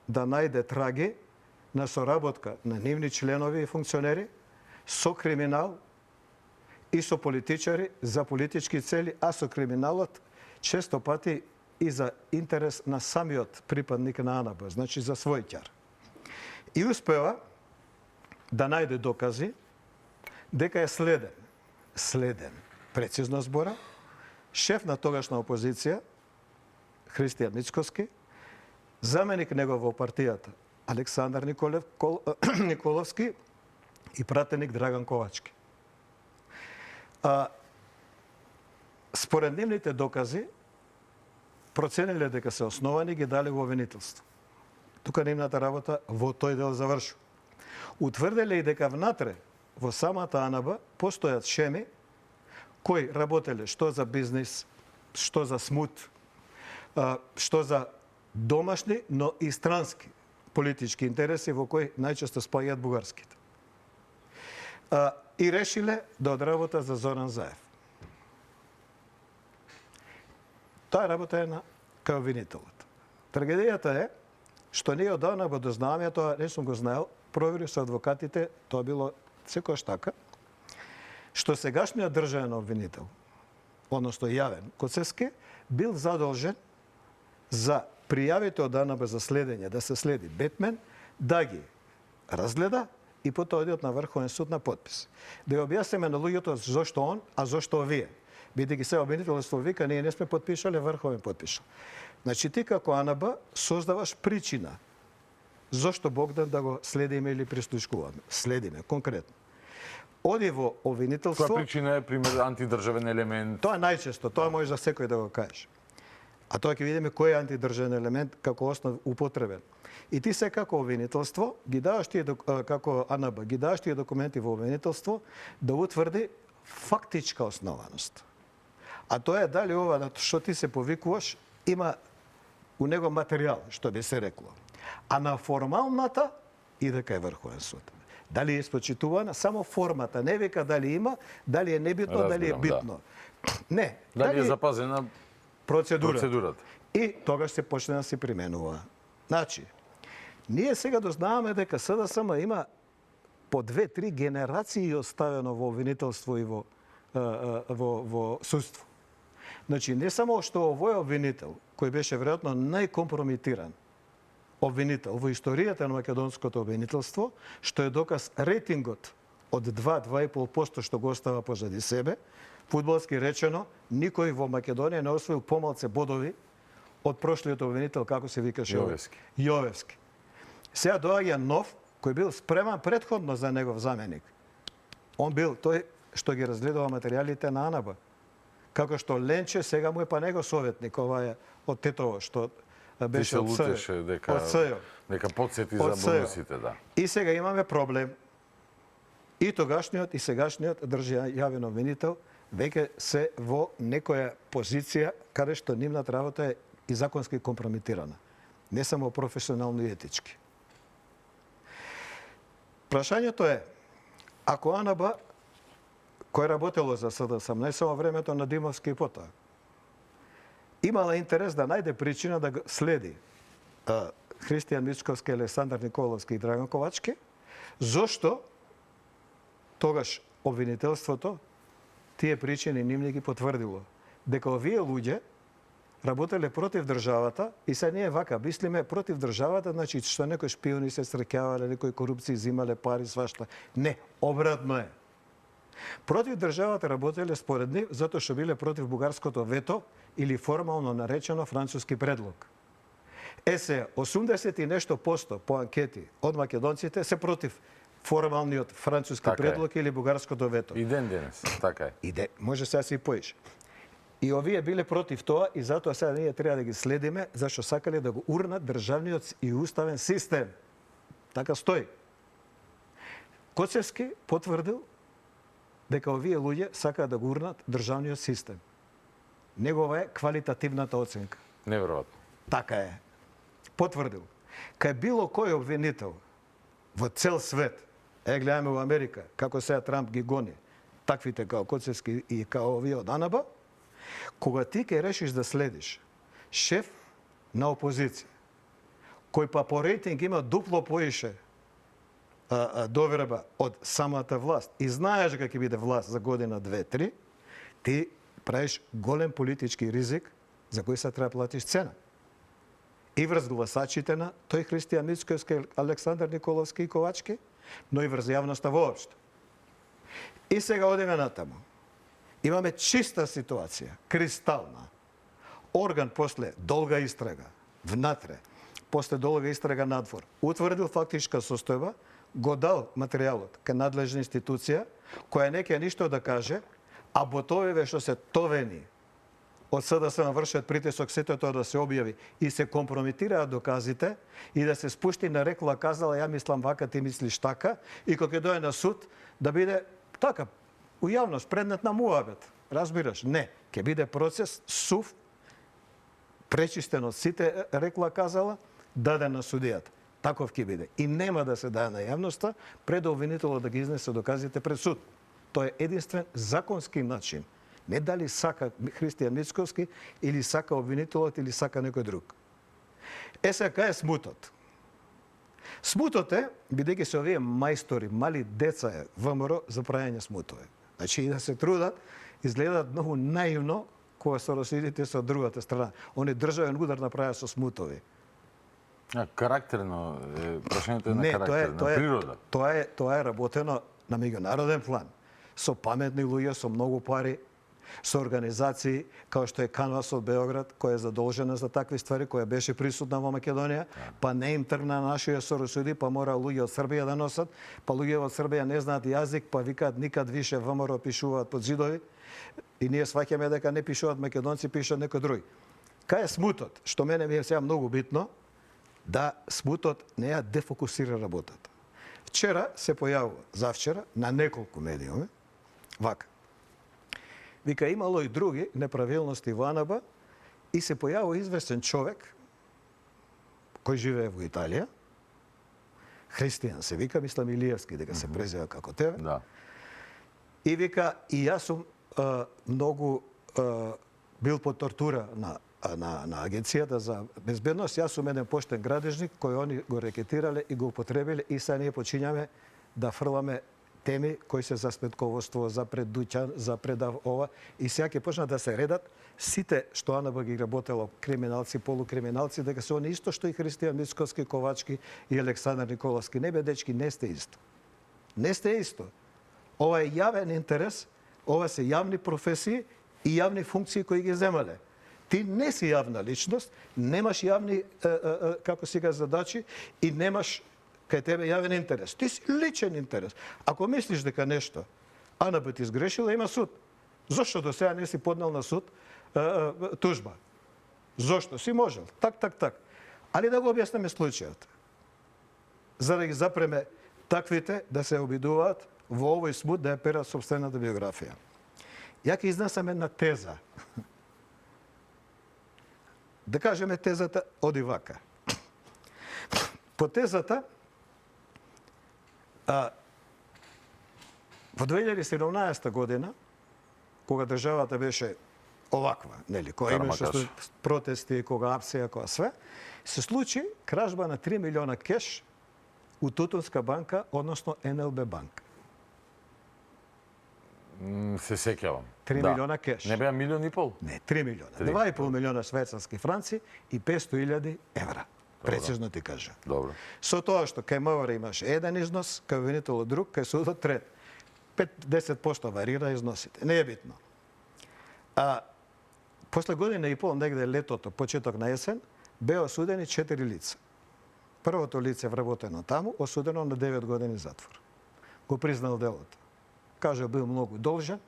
S10: да најде траги на соработка на нивни членови и функционери со криминал и со политичари за политички цели, а со криминалот често пати и за интерес на самиот припадник на АНБ, значи за свој ќар. И успева да најде докази дека е следен, прецизно збора, шеф на тогашна опозиција, Христијан Мицкоски, заменик негов во партијата, Александар Николовски и пратеник Драган Ковачки. Според нивните докази, процениле дека се основани, ги дали во обвинителство. Тука нивната работа во тој дел завршува. Утврделе и дека внатре, во самата АНБ, постојат шеми кои работеле што за бизнис, што за смут, што за домашни, но и странски политички интереси во кои најчесто спаѓаат бугарските. И решиле да одработат за Зоран Заев. Таа работа е на кај обвинителот. Трагедијата е што ние одавна го дознаваме, тоа не сум го знаел, проверив со адвокатите, тоа било секојаш така, што сегашниот државен обвинител, односно јавен Коцевски, бил задолжен за пријавите од АНБ за следење, да се следи Бетмен, да ги разгледа и потоа одиот на Врховен суд на подпис. Да ја објасниме на луѓето зошто он, а зошто овие. Бидејќи се обвинителство вика, ние не сме подпишале, Врховен подпишал. Значи ти како АНБ создаваш причина зошто Богдан да го следиме или прислушкуваме. Следиме, конкретно. Оди во обвинителство...
S1: Која причина е, пример, антидржавен елемент?
S10: Тоа е најчесто, тоа може за секој да го кажеш. А тоа ќе видиме кој е антидржавен елемент како основ употребен. И ти се како обвинителство, ги даваш тие, како АНБ, ги даваш тие документи во обвинителство да утврди фактичка основаност. А тоа е дали ова што ти се повикуваш има у него материјал, што би се рекло. А на формалната и дека е Врховен суд. Дали е испочитувана, само формата, не вика дали има, дали е небитно, дали е битно. Да. Не.
S1: Дали е запазена процедурата.
S10: И тогаш се почне да се применува. Значи, ние сега дознаваме дека СДСМ има по 2-3 генерации оставено во обвинителство и во судство. Значи, не само што овој обвинител, кој беше веројатно најкомпромитиран обвинител во историјата на македонското обвинителство, што е доказ рейтингот од 2-2,5% што го остава позади себе, фудбалски речено, никој во Македонија не освоил помалце бодови од прошлиот обвинител, како се викаше? Јовевски. Сега доаѓа нов, кој бил спреман претходно за негов заменик. Он бил тој што ги разгледува материјалите на АНБ. Како што Ленче сега му е па него советник, ова е од Тетово, што беше од СЈО.
S1: Дека подсети за бонусите, да.
S10: И сега имаме проблем. И тогашниот и сегашниот државен обвинител веќе се во некоја позиција каде што нивната работа е и законски компрометирана. Не само професионално и етички. Прашањето е, ако АНБ, кој работело за СДСМ, не само времето на Димовски и потоа, имала интерес да најде причина да следи Христијан Мицкоски, Александар Николовски и Драган Ковачки, зошто тогаш обвинителството тие причини ним ги потврдило. Дека овие луѓе работеле против државата и се ние вака мислиме против државата, значи што некои шпиони се среќавале, некои корупции взимале пари, свашта. Не, обратно е. Против државата работеле според нив затоа што биле против бугарското вето или формално наречено француски предлог. Се 80 и нешто посто по анкети од македонците се против формалниот француски предлог или бугарското вето.
S1: И ден денес, така е.
S10: Иде, може сега се и поише. И овие биле против тоа и затоа сега ние треба да ги следиме зашто сакале да го урнат државниот и уставен систем. Така стои. Коцевски потврдил дека овие луѓе сакаат да го урнат државниот систем. Негова е квалитативната оценка.
S1: Неверојатно.
S10: Така е. Потврдил. Кај било кој обвинител во цел свет, гледаме во Америка, како сега Трамп ги гони, таквите као Коцевски и као овие од АНБ, кога ти ке решиш да следиш шеф на опозиција, кој па по рейтинг има дупло поише доверба од самата власт и знаеш дека ќе биде власт за година, 2-3, ти правиш голем политички ризик за кој се треба платиш цена. И врз гласачите на тој Христијан Мицкоски, Александар Николовски и Ковачки, но и врз јавноста воопшто. И сега одиме натаму. Имаме чиста ситуација, кристална. Орган после долга истрага внатре, после долга истрага надвор, утврдил фактичка состојба, го дал материјалот кај надлежна институција, која не ќе ништо да каже, а ботовиве што се товени од СДС вршат притисок сето тоа да се објави и се компрометираат доказите и да се спушти на рекла казала ја мислам вака, ти мислиш така, и кога ќе дое на суд да биде така у јавност предмет на муабет. Разбираш? Не, ќе биде процес сув, пречистен од сите рекла казала, даден на судијата. Таков ќе биде. И нема да се даде на јавноста пред обвинителот да ги изнесе доказите пред суд. Тоа е единствен законски начин. Не дали сака Христијан Мицковски или сака обвинителот или сака некој друг. Сега е смутот. Смутот е, бидејќи се овие мајстори, мали деца е ВМРО за правење смутове. Значи и да се трудат, изгледаат многу наивно кога се расидите со другата страна. Они државен удар направија со смутови.
S1: Карактерно, прашањето е на карактер, на природа.
S10: Тоа е работено на меѓународен план. Со паметни луѓе, со многу пари, со организации како што е Канвас од Београд, која е задолжена за такви ствари, која беше присутна во Македонија, па не им тргна нашите соросуди, па мора луѓе од Србија да носат, па луѓе од Србија не знаат јазик, па викаат никад више ВМРО пишуваат под зидови, и ние сваќаме дека не пишуваат македонци, пишат некој друг. Кај е смутот, што мене ми е сега многу битно, да смутот не ја дефокусира работата. Вчера се појавува, завчера, на неколку медиуми, вака. Вика, имало и други неправилности во АНБ и се појавува известен човек кој живее во Италија, Христијан се вика, мислам Илиевски дека се презива како тебе.
S1: Да.
S10: И вика, и јас сум многу бил под тортура на Агенцијата за безбедност, јас сум еден поштен градежник кој они го рекетирале и го употребиле и сега ние почињаме да фрламе теми кои се за сметковоство, за предуќан, за предав ова и сега ќе почнат да се редат сите што АНБ ги работело криминалци, полукриминалци, дека се они исто што и Христијан Мицковски, Ковачки и Александар Николовски. Не бе, дечки, не сте исто. Не сте исто. Ова е јавен интерес, ова се јавни професии и јавни функции кои ги земале. Ти не си јавна личност, немаш јавни, како сега, задачи и немаш кај тебе јавен интерес. Ти си личен интерес. Ако мислиш дека нешто АНБ ти сгрешила, има суд. Зошто до сега не си поднел на суд тужба? Зошто? Си можел. Так. Али да го објасниме случајот. За да ги запреме таквите да се обидуваат во овој смут да ја перат собствената биографија. Ја ќе изнесам една теза. Да кажеме тезата оди вака. По тезата во 2017 година, кога државата беше оваква, нели, кога имаше протести, кога апсија, кога све, се случи кражба на 3 милиона кеш у Тутунска банка, односно НЛБ банка.
S1: Се сеќавам.
S10: 3 милиона кеш.
S1: Не беа милион и пол?
S10: Не, 3 милиона. 2,5 милиона швајцарски франци и 500.000 евра. Прецизно ти кажа.
S1: Добро.
S10: Со тоа што кај МВР имаше еден износ, кај обвинителот друг, кај судот трет. 5-10% варира износите. Не е битно. После година и пол, негде летото, почеток на есен, беа осудени 4 лица. Првото лице вработено таму, осудено на 9 години затвор. Го признал делото. Кажа, бил многу должен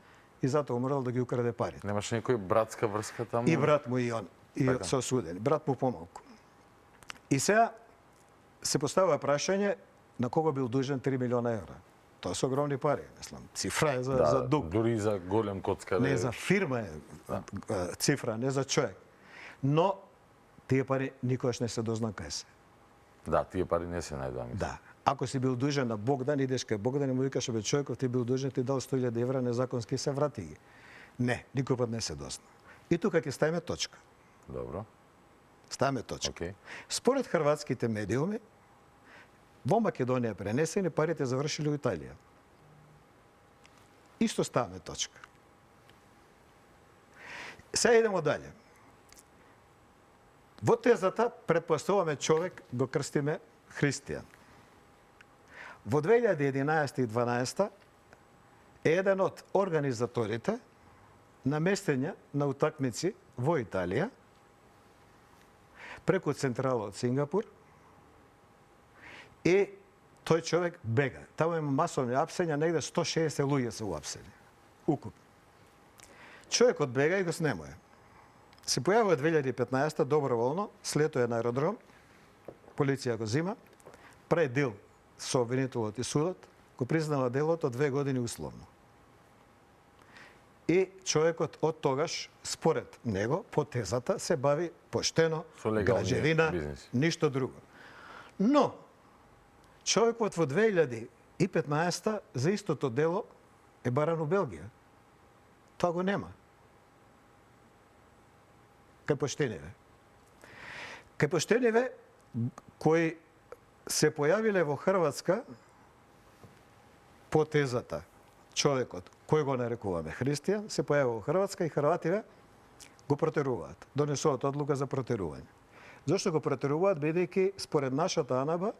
S10: и затоа умрел да ги украде парите.
S1: Немаше некој братска врска таму?
S10: И брат му и он, и се осудени. Брат му помалку. И сега се поставува прашање на кого бил дужен 3 милиона евра. Тоа се огромни пари, мислам. Цифра е за дуг.
S1: Дури за голем коцкар.
S10: Не за фирма е цифра, не за човек. Но тие пари никогаш не се дозна кај се.
S1: Да, тие пари не се најдоа.
S10: Да. Ако си бил дужен на Богдан, идеш кај Богдан и му викаш, бе човеков, ти бил дужен, ти дал 100.000 евра незаконски, се врати ги. Не, никој пат не се дозна. И тука ќе ставиме точка.
S1: Добро.
S10: Ставиме точка.
S1: Okay.
S10: Според хрватските медиуми, во Македонија пренесени, парите завршили у Италија. Исто ставаме точка. Сега идемо дале. Во тезата предпоставуваме човек, го крстиме Христијан. Во 2011 и 2012 е еден од организаторите на местење на утакмици во Италија преку централа од Сингапур и тој човек бега. Таму има масовни апсења, негде 160 луѓе се уапсени. Укупно. Човекот бега и го снемува. Се појавува 2015 доброволно, слетува на аеродром, полиција го зима, прави дил со обвинителот и судот, го признава делото 2 години условно. И човекот од тогаш, според него, по тезата, се бави поштено, граđevина,
S1: бизнес.
S10: ништо друго. Но, човекот во 2015 за истото дело е баран у Белгија. Тоа го нема. Кај поштениве. Кај поштениве кои се појавиле во Хрватска по тезата човекот кој го нарекуваме христијан, се појавува во Хрватска и хрвативе го протеруваат. Донесуваат одлука за протерување. Зошто го протеруваат? Бидејќи според нашата АНБ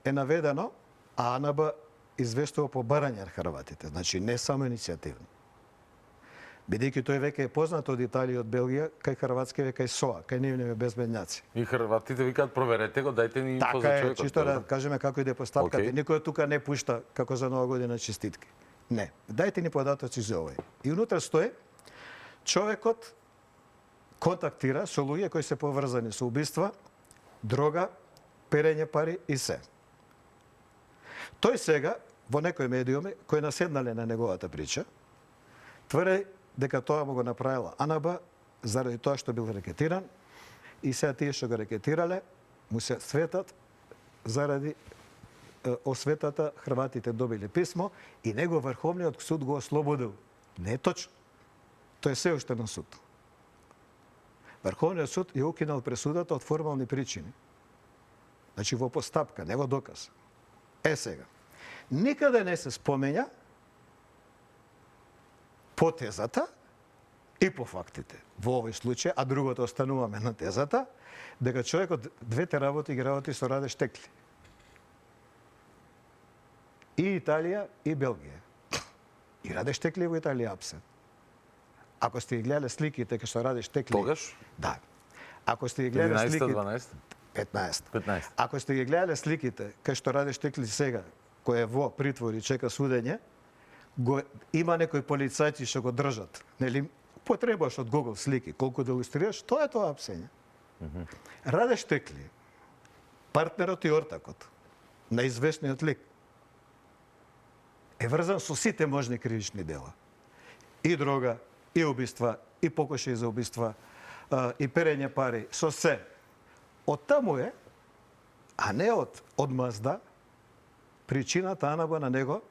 S10: е наведено, а АНБ известува по барање на хрватите, значи не само иницијативно. Бидејќи тој веќе е познат од Италија и од Белгија, кај хрватски веќе е СОА, кај нивните безбедњаци.
S1: И хрватите викаат проверете го, дајте ни инфо за
S10: Така е,
S1: човекот.
S10: чисто да кажеме како иде поставката.
S1: Океј.
S10: Никој тука не пушта како за Нова година честитки. Не, дајте ни податоци за овој. И унутра стои човекот контактира со луѓе кои се поврзани со убиства, дрога, перење пари и се. Тој сега во некои медиуми кои наседнале на неговата прича, тврди дека тоа му го направила АНБ заради тоа што бил рекетиран и сега тие што го рекетирале му се светат заради осветата хрватите добили писмо и него Врховниот суд го ослободил. Не е точно. Тој е се уште на суд. Врховниот суд ја укинал пресудата од формални причини. Значи во постапка, не во доказ. Е сега. Никаде не се споменја по тезата и по фактите. Во овој случај, а другото остануваме на тезата, дека човекот двете работи ги работи со Раде Штекли. И Италија, и Белгија. И Раде Штекли во Италија апсен. Ако сте ги гледале сликите кај што Раде Штекли...
S1: Тогаш?
S10: Да. Ако сте ги гледале
S1: 11,
S10: сликите...
S1: 12?
S10: 15.
S1: 15.
S10: Ако сте ги гледале сликите кај што Раде Штекли сега, кој е во притвор и чека судење, има некои полицајци што го држат. Нели, потребаш од Google слики, колку да илустрираш, тоа е тоа апсење. Раде Штекли, партнерот и ортакот на известниот лик, е врзан со сите можни кривични дела. И дрога, и убиства, и покушаи за убиства, и перење пари, со се. Од таму е, а не од одмазда, причината АНБ на него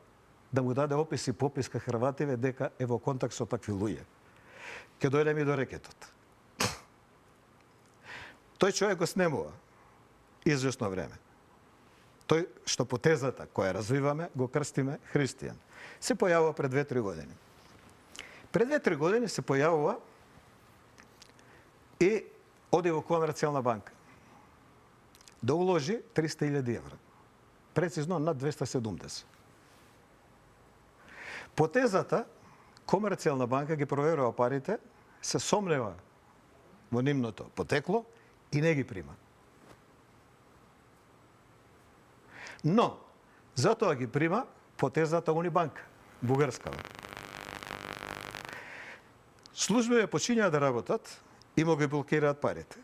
S10: да му даде опис и попис кај хрвативе дека е во контакт со такви луѓе. Ке дојдеме и до рекетот. Тој човек го снемува известно време. Тој што по тезата која развиваме го крстиме христијан. Се појавува пред 2-3 години. Пред 2-3 години се појавува и оди во комерцијална банка да уложи 300.000 евра. Прецизно над 270. По тезата, комерцијална банка ги проверува парите, се сомнева во нивното потекло и не ги прима. Но, затоа ги прима по тезата Унибанка, бугарскава. Службите почињаат да работат и му ги блокираат парите.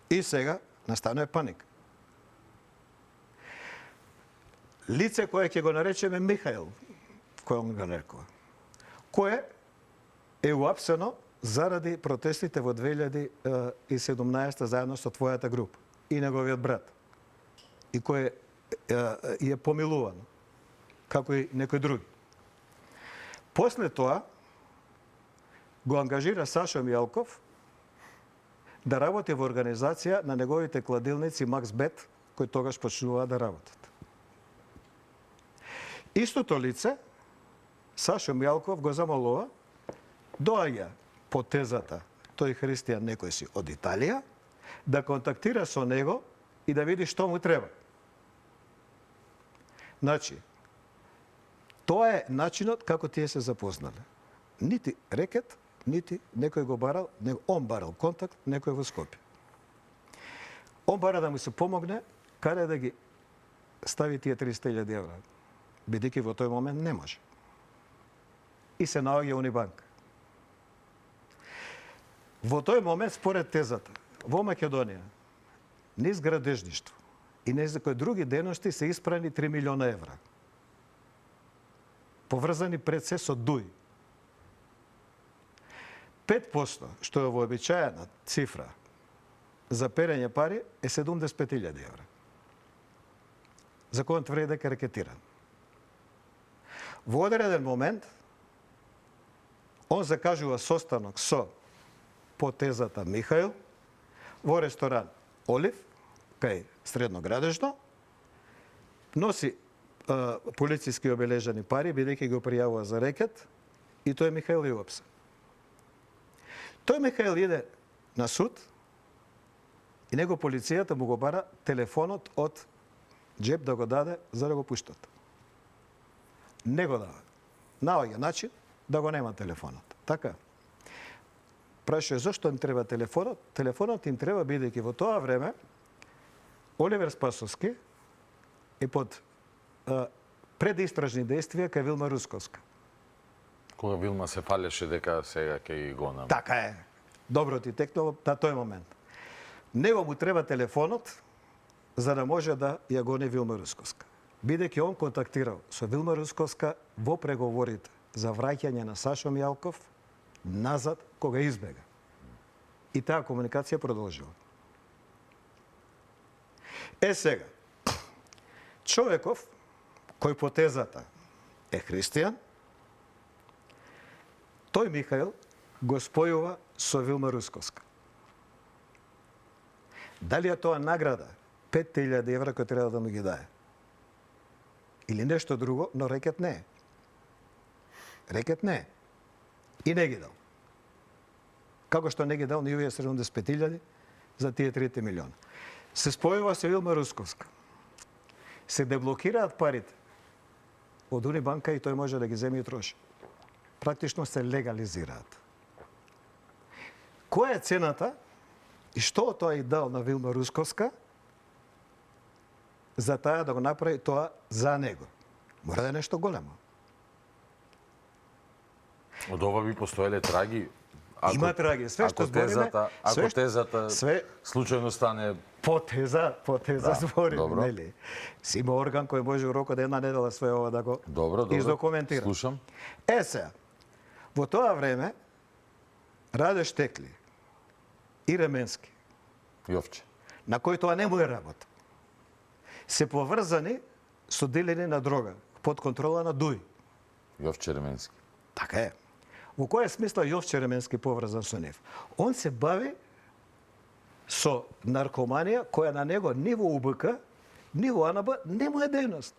S10: И сега настанува паника. Лице кое ќе го наречеме Михаил, кој он го нарекува, кое е уапсено заради протестите во 2017 заедно со твојата група и неговиот брат, и кој е помилувано, како и некои други. После тоа го ангажира Сашо Мјалков да работи во организација на неговите кладилници Макс Бет, кои тогаш почнуваа да работат. Истото лице, Сашо Мјалков, го замолува, доаѓа по тезата, тој христијан некој си од Италија, да контактира со него и да види што му треба. Значи, тоа е начинот како тие се запознале. Нити рекет, нити некој го барал, него он барал контакт, некој во Скопје. Он бара да му се помогне каде да ги стави тие 300.000 евра, бидејќи во тој момент не може. И се наоѓа Унибанк. Во тој момент, според тезата, во Македонија, низ градежништво и низ некои други дејности се испрани 3 милиона евра. Поврзани пред се со ДУИ. 5%, што е вообичаена цифра за перење пари, е 75.000 евра. Законот тврди дека е рекетиран. Во одреден момент, он закажува состанок со потезата Михаил во ресторан Олив, кај Средно Градежно, носи полициски обележани пари, бидејќи го пријавува за рекет, и тој Михаил ја уапса. Тој Михаил иде на суд и него полицијата му го бара телефонот од джеб да го даде за да го пуштат. Не го дава. Наоѓа начин да го нема телефонот. Така. Прашува зошто им треба телефонот? Телефонот им треба бидејќи во тоа време Оливер Спасовски е под предистражни действија кај Вилма Русковска.
S1: Кога Вилма се фалеше дека сега ќе ги гонам.
S10: Така е. Добро ти текнало на тој момент. Него му треба телефонот за да може да ја гони Вилма Русковска. Бидејќи он контактирал со Вилма Русковска во преговорите за враќање на Сашо Мијалков назад кога избега. И таа комуникација продолжила. Сега, човеков кој по тезата е христијан, тој Михаил го спојува со Вилма Русковска. Дали е тоа награда 5.000 евра кој треба да му ги дае? Или нешто друго, но рекет не е. Рекет не е. И не ги дал. Како што не ги дал ни овие 75.000 за тие 3 милиона. Се спојува со Вилма Русковска. Се деблокираат парите од Унибанка и тој може да ги земи и троши. Практично се легализираат. Која е цената и што тоа и дал на Вилма Русковска за таа да го направи тоа за него? Мора да е нешто големо.
S1: Од ова би постоеле траги.
S10: Има траги. Све што збориме,
S1: ако тезата
S10: све
S1: случајно стане
S10: потеза
S1: Да,
S10: збориме,
S1: добро.
S10: нели? Си има орган кој може у рок од една недела све ова да го
S1: добро,
S10: издокументира.
S1: Слушам.
S10: Сега, во тоа време Раде Штекли и Ременски,
S1: Јовче.
S10: на кој тоа не му е работа, се поврзани со делење на дрога под контрола на ДУИ.
S1: Јовче Ременски.
S10: Така е. Во која смисла Јовче Ременски поврзан со нив? Он се бави со наркоманија која на него ни во УБК, ни во АНБ нему е дејност.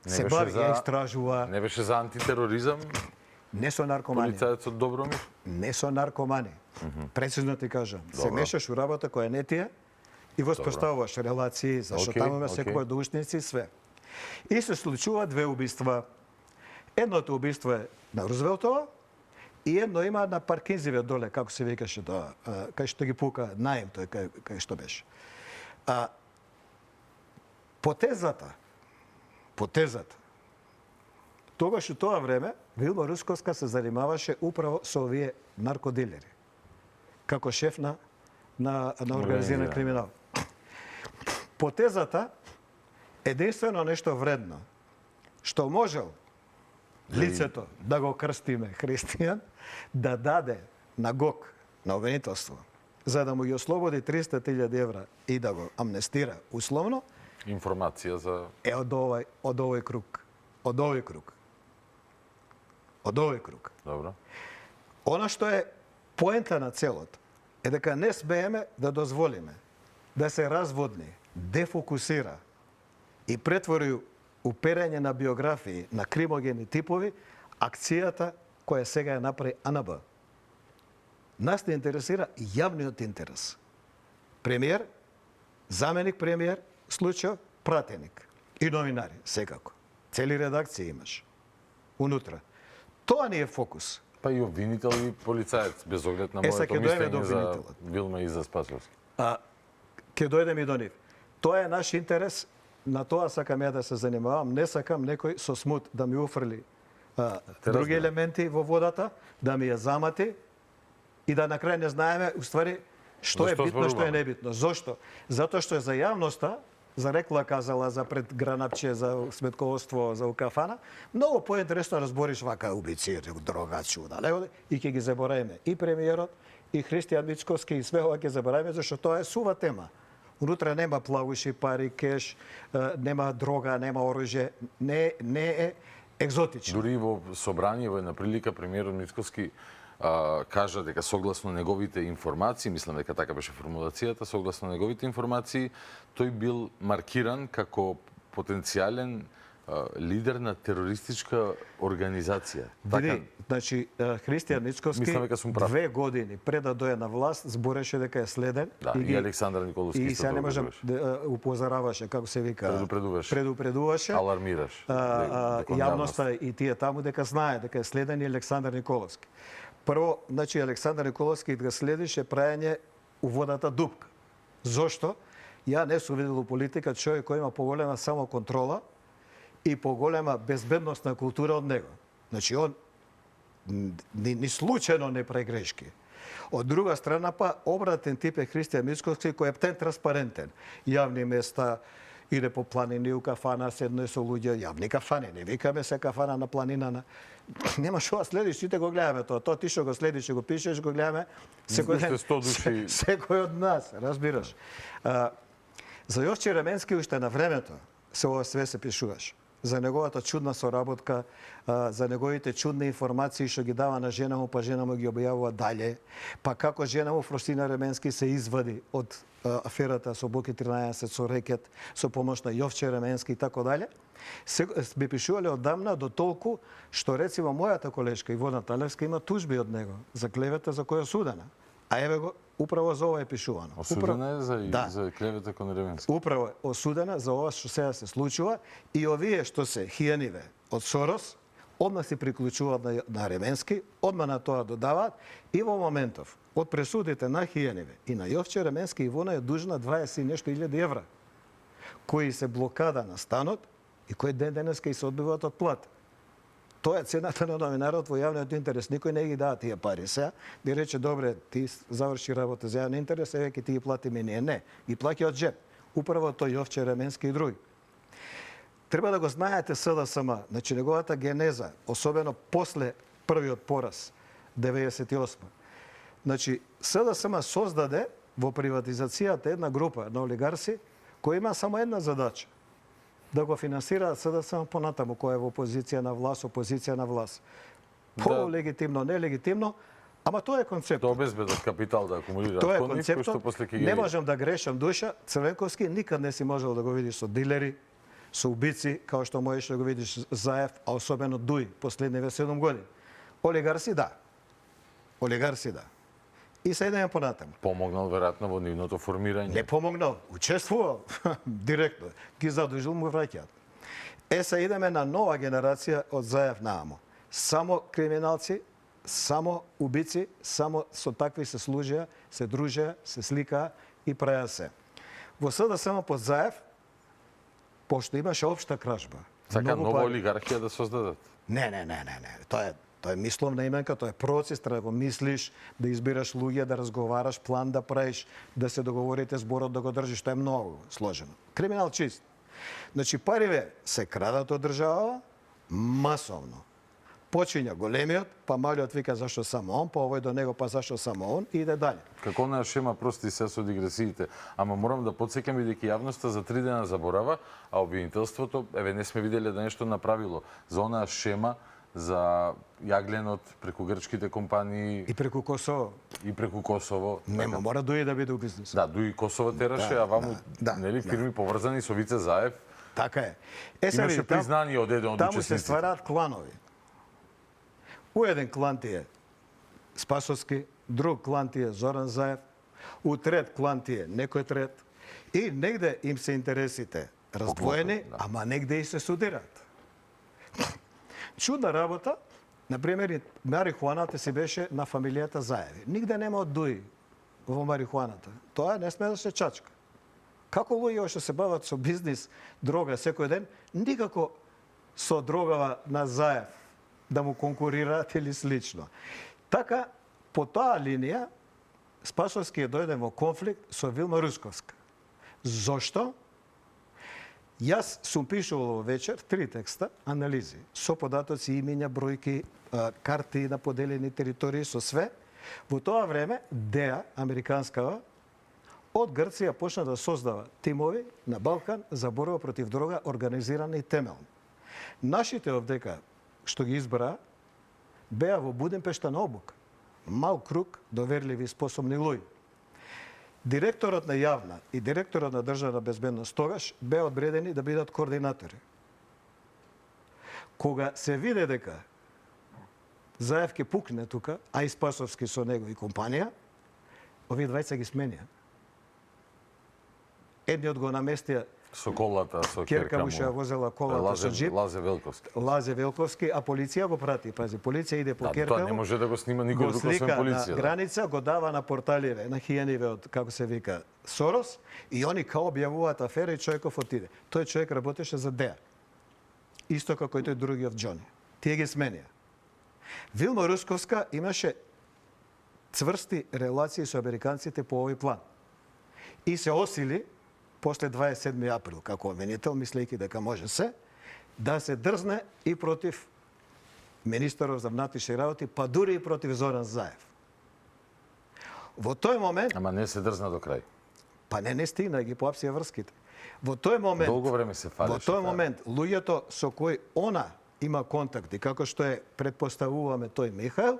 S10: Се бави, ја истражува.
S1: Не беше за антитероризам?
S10: Не со наркоманија.
S1: Полицајецот Добромир?
S10: Не со наркомани. Прецизно ти кажам. Се
S1: Добро.
S10: мешаш у работа која не ти е и воспоставуваш релации, зашто таму има секој дујшници и све. И се случува две убиства. Едното убиство е на Рузвелтова и едно има на Паркинзиве доле, како се викаше тоа, кај што ги пука наим, тој кај што беше. Потезата, тогаш у тоа време Вилма Русковска се занимаваше управо со овие наркодилери, како шеф на организиран криминал. Потезата единствено нешто вредно, што можел лицето да го крстиме христијан, да даде на ГОК, на обвинителство, за да му ги ослободи 300.000 евра и да го амнестира условно,
S1: Информација за...
S10: е од овој круг. Од овој круг.
S1: Добро.
S10: Она што е поента на целото е дека не смееме да дозволиме да се разводни, дефокусира и претвори у перење на биографии на кримогени типови акцијата која сега ја направи АНБ. Нас не интересира јавниот интерес. Премиер, заменик премиер, случај пратеник. И новинари, секако. Цели редакции имаш. Унутра. Тоа ни е фокус.
S1: Па и обвинител и полицаец, без оглед на
S10: Сега
S1: моето
S10: ќе дојдеме до
S1: мислење за
S10: обвинителот.
S1: Вилма и за Спасовски.
S10: Ке дојдеме и до нив. Тоа е наш интерес, на тоа сакам ја да се занимавам, не сакам некој со смут да ми уфрли други елементи во водата, да ми ја замати и да на крај не знаеме уствари што е битно, што е небитно. Зошто? Затоа што е за јавноста, за рекла казала, за предгранапче, за сметководство, за кафана, многу поинтересно разбориш вака убици, дрога, чуда, и ќе ги заборавиме и премиерот, и Христијан Мицкоски, и све ова ќе заборавиме, зашто тоа е сува тема. Унутра нема плавуши, пари, кеш, нема дрога, нема оружје, не е екзотично.
S1: Дури во собрание, во една прилика, премиерот Мицкоски кажа дека согласно неговите информации, мислам дека така беше формулацијата, согласно неговите информации, тој бил маркиран како потенцијален лидер на терористичка организација.
S10: Види, значи Христијан Мицкоски 2 години пред да дојде на власт збореше дека е следен.
S1: Да, и Александар Николовски
S10: и сега не можам да упозораваше, како се вика, предупредуваше,
S1: алармираш
S10: јавноста и тие таму дека знае дека е следен и Александар Николовски. Прво, значи Александар Николовски го следише праење у водата дупка. Зошто? Ја не сум видел у политика човек кој има поголема самоконтрола и поголема безбедносна култура од него. Значи, он ни случајно не прави грешки. Од друга страна, па, обратен тип е Христијан Мицкоски, кој е птен транспарентен. Јавни места, иде по планини, у кафана, седне со луѓе, јавни кафани, не викаме се кафана на планинана. Нема што следиш, сите го гледаме тоа. Тоа ти што го следиш и го пишеш, го гледаме секој од нас, разбираш. За Јовче Ременски уште на времето се ова све се пишуваш. За неговата чудна соработка, за неговите чудни информации што ги дава на жена му, па жена му ги објавува дале, па како жена му Фростина Ременски се извади од аферата со Боки 13, со рекет, со помош на Јовче Ременски и така дале, би пишувале одамна до толку што рецимо мојата колешка Ивона Талевска има тужби од него за клевета за која осудена. А еве го, управо за ова е пишувано.
S1: Осудена е за клевета кон Ременски.
S10: Управо е осудена за ова што сега се случува и овие што се хијаниве од Сорос, одмah се приклучуваат на Ременски, одмah на тоа додаваат и во моментов од пресудите на хијаниве и на Јовче Ременски Ивона е дужна 20 и нешто илјади евра, кои се блокада на станот и кои ден денеска и се одбиваат од плата. Тоа е цената на новинарот во јавниот интерес. Никој не ги дава тие пари. Сега би рече, добре, ти заврши работа за јавен интерес, еве ќе ти ги платиме ние. Не, ги плаќа од джеп. Управо тој Јовче Ременски и други. Треба да го знаете СДСМ, значи неговата генеза, особено после првиот пораз, 98. Значи, СДСМ создаде во приватизацијата една група на олигарси кои има само една задача: да го финансираат СДСМ понатаму, која е во опозиција на власт, опозиција на власт. Полулегитимно, нелегитимно, ама тоа е концепт.
S1: Тоа безбеден капитал да акумулира.
S10: Тоа е концепт. Не можам да грешам душа. Црвенковски никад не си можел да го видиш со дилери, со убици, као што можеш да го видиш Заев, а особено Дуј, последниве 7 години. Олигарси да. Олигарси да. И се идеме понатаму.
S1: Помогнал веројатно во нивното формирање.
S10: Не помогнал, учествувал директно. Ги задужил, му враќаат. Се идеме на нова генерација од Заев наамо. Само криминалци, само убици, само со такви се служеа, се дружеа, се сликаа и праја се. Во СДСМ под Заев, пошто имаше општа кражба.
S1: Сака нова олигархија да создадат?
S10: Не. Тоа е мисловна именка, тоа е процес, треба да го мислиш, да избираш луѓе, да разговараш, план да правиш, да се договорите, зборот да го држиш, тоа е многу сложено. Криминал чист. Значи, париве се крадат од држава, масовно. Почиња големиот, па малиот вика зашто само он, па овој до него, па зашто само он, и иде дале.
S1: Како на шема, прости се со дигресиите, ама морам да подсекам бидејќи јавноста за 3 дена заборава, а обвинителството, еве не сме виделе да нешто направило за онаа шема за јагленот преку грчките компании
S10: и преку Косово.
S1: Нема,
S10: мора Дуи да биде у бизнис.
S1: Да, Дуи Косово тераше, а ваму нели фирми поврзани со Вице Заев.
S10: Така е.
S1: Имаше признание од еден од учесниците.
S10: Таму се ствараат кланови. У еден клан ти е Спасовски, друг клан ти е Зоран Заев, у трет клан ти е некој трет. И негде им се интересите раздвоени,
S1: да.
S10: ама негде и се судираат. Чудна работа, например, марихуаната си беше на фамилијата Заеви. Нигде нема дуи во марихуаната. Тоа не сме да се чачка. Како луѓе што се бават со бизнис, дрога секој ден, никако со дрогава на Заев да му конкурираат или слично. Така, по таа линија, Спасовски е дојден во конфликт со Вилма Русковска. Зошто? Јас сум пишувал во вечер 3 текста, анализи, со податоци, имиња, бројки, карти на поделени територии, со све. Во тоа време, ДЕА, американскава, од Грција почна да создава тимови на Балкан за борба против дрога, организирана и темелно. Нашите овдека, што ги избра, беа во Будимпешта на обука. Мал круг доверливи и способни луѓе. Директорот на јавна и директорот на државна безбедност тогаш беа одредени да бидат координатори. Кога се виде дека Заев ке пукне тука, а и Спасовски со него и компанија, овие двајца ги сменија. Едниот го наместија
S1: Со колата, со
S10: керка му ше возела колата со джип.
S1: Лазе Велковски.
S10: Лазе Велковски, а полиција го прати. Пази, полиција иде по керка
S1: Тоа не може да го снима никој
S10: го
S1: друг освен
S10: слика
S1: полиција.
S10: на граница, го дава на порталиве, на хијаниве од, како се вика, Сорос, и они као објавуваат афера и човеков отиде. Тој човек работеше за ДЕА. Исто како и тој другиот Џони. Тие ги сменија. Вилма Русковска имаше цврсти релации со американците по овој план. И се осили после 27 април, како обвинител, мислејќи дека може се, да се дрзне и против министерот за внатрешни работи, па дури и против Зоран Заев. Во тој момент...
S1: Ама не се дрзна до крај.
S10: Па не стигна, ги поапсија врските. Во тој момент...
S1: Долго време се фалеше.
S10: Во тој момент, луѓето со кои она има контакти, како што е предпоставуваме тој Михаил,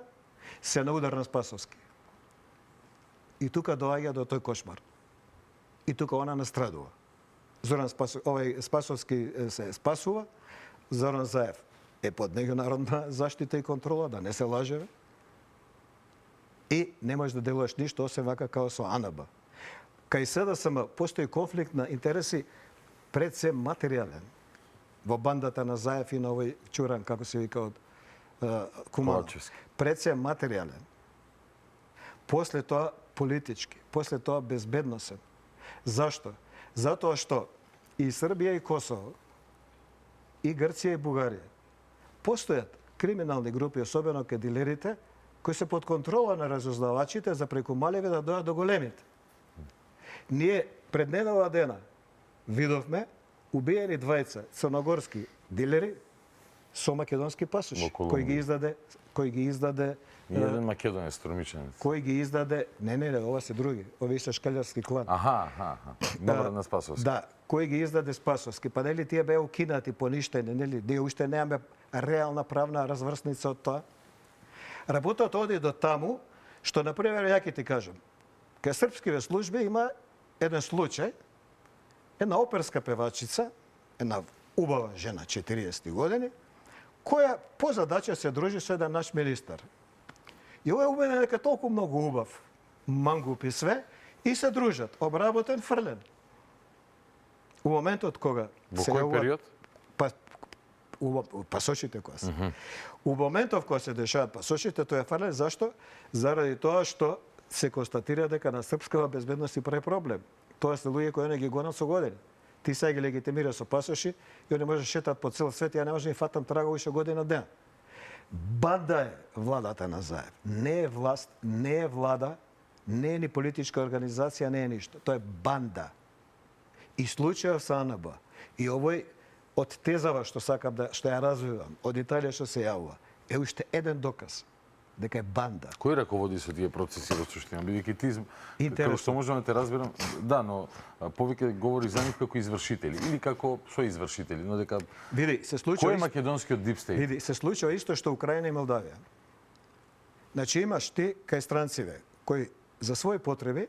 S10: се на удар на Спасовски. И тука доаѓа до тој кошмар. И тука она настрадува. Зоран Спасовски се спасува, Зоран Заев е под меѓународна заштита и контрола, да не се лажеме. И не можеш да делуваш ништо, освен вака као со АНБ. Кај СДСМ постои конфликт на интереси пред се материјален. Во бандата на Заев и на овој Чуран, како се вика од Кумала. Пред се материјален. После тоа политички, после тоа безбедносен. Зашто? Затоа што и Србија и Косово, и Грција и Бугарија постојат криминални групи, особено кај дилерите, кои се под контрола на разузнавачите за преку малеве да дојат до големите. Ние пред недела дена видовме убиени двајца црногорски дилери со македонски пасоши, кој ги издаде
S1: И еден македонец, стромиченец.
S10: Кој ги издаде? Не, ова се други. Овие се шкалјарски клан.
S1: Аха. Добро на Спасовски.
S10: Да, кој ги издаде Спасовски? Па нели тие беа укинати, поништени, нели? Ние уште немаме реална правна разврсница од тоа. Работата оди до таму, што, например, ја ќе ти кажам, кај српските служби има еден случај, една оперска певачица, една убава жена, 40 години, која по задача се дружи со еден наш министар. И овој убеден дека толку многу убав, мангуп и све, и се дружат, обработен, фрлен. У моментот кога...
S1: Во кој период?
S10: Пасошите која се. У моментов кога се дешаваат пасошите, тој е фрлен. Зашто? Заради тоа што се констатира дека на српскава безбедност и прави проблем. Тоа се луѓе кои не ги гонат со години. Ти сега ги легитимира со пасоши и они може да шетат по цел свет и ја не може да фатам трага уште година ден. Банда е владата на Заев. Не е власт, не е влада, не е ни политичка организација, не е ништо. Тоа е банда. И случајот со АНБ, и овој од тезава што сакам да што ја развивам, од Италија што се јавува, е уште еден доказ дека е банда.
S1: Кој раководи со тие процеси во суштина? Бидејќи ти, како што
S10: Интересно.
S1: можам да те разберам, да, но повеќе говори за нив како извршители или како соизвршители, но дека
S10: Види, се
S1: кој
S10: случува
S1: е македонскиот Deep State?
S10: Види, се случува исто што Украина и Молдавија. Значи имаш ти кај странциве кои за своји потреби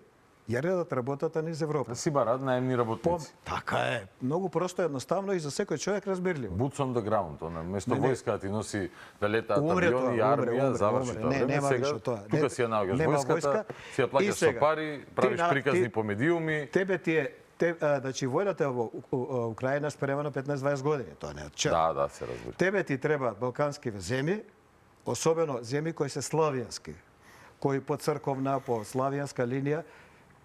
S10: ја редат работата низ Европа.
S1: Си барат наемни работници.
S10: Така е. Многу просто, едноставно и за секој човек разбирливо.
S1: Boots on the ground, место
S10: Не.
S1: војска ти носи да летаат
S10: Умре
S1: авиони и
S10: тоа,
S1: армија, заврши тоа.
S10: Не,
S1: време.
S10: нема
S1: Сега,
S10: више тоа.
S1: тука си ја наоѓаш
S10: Нема
S1: војската,
S10: войска.
S1: си ја
S10: И
S1: плаќаш со
S10: сега,
S1: пари, правиш
S10: ти
S1: приказни по медиуми.
S10: Тебе Значи војната во Украина спремена 15-20 години, тоа не е од вчера.
S1: Да, се разбира.
S10: Тебе ти треба балкански земји, особено земји кои се славијански, кои по црковна, по славијанска линија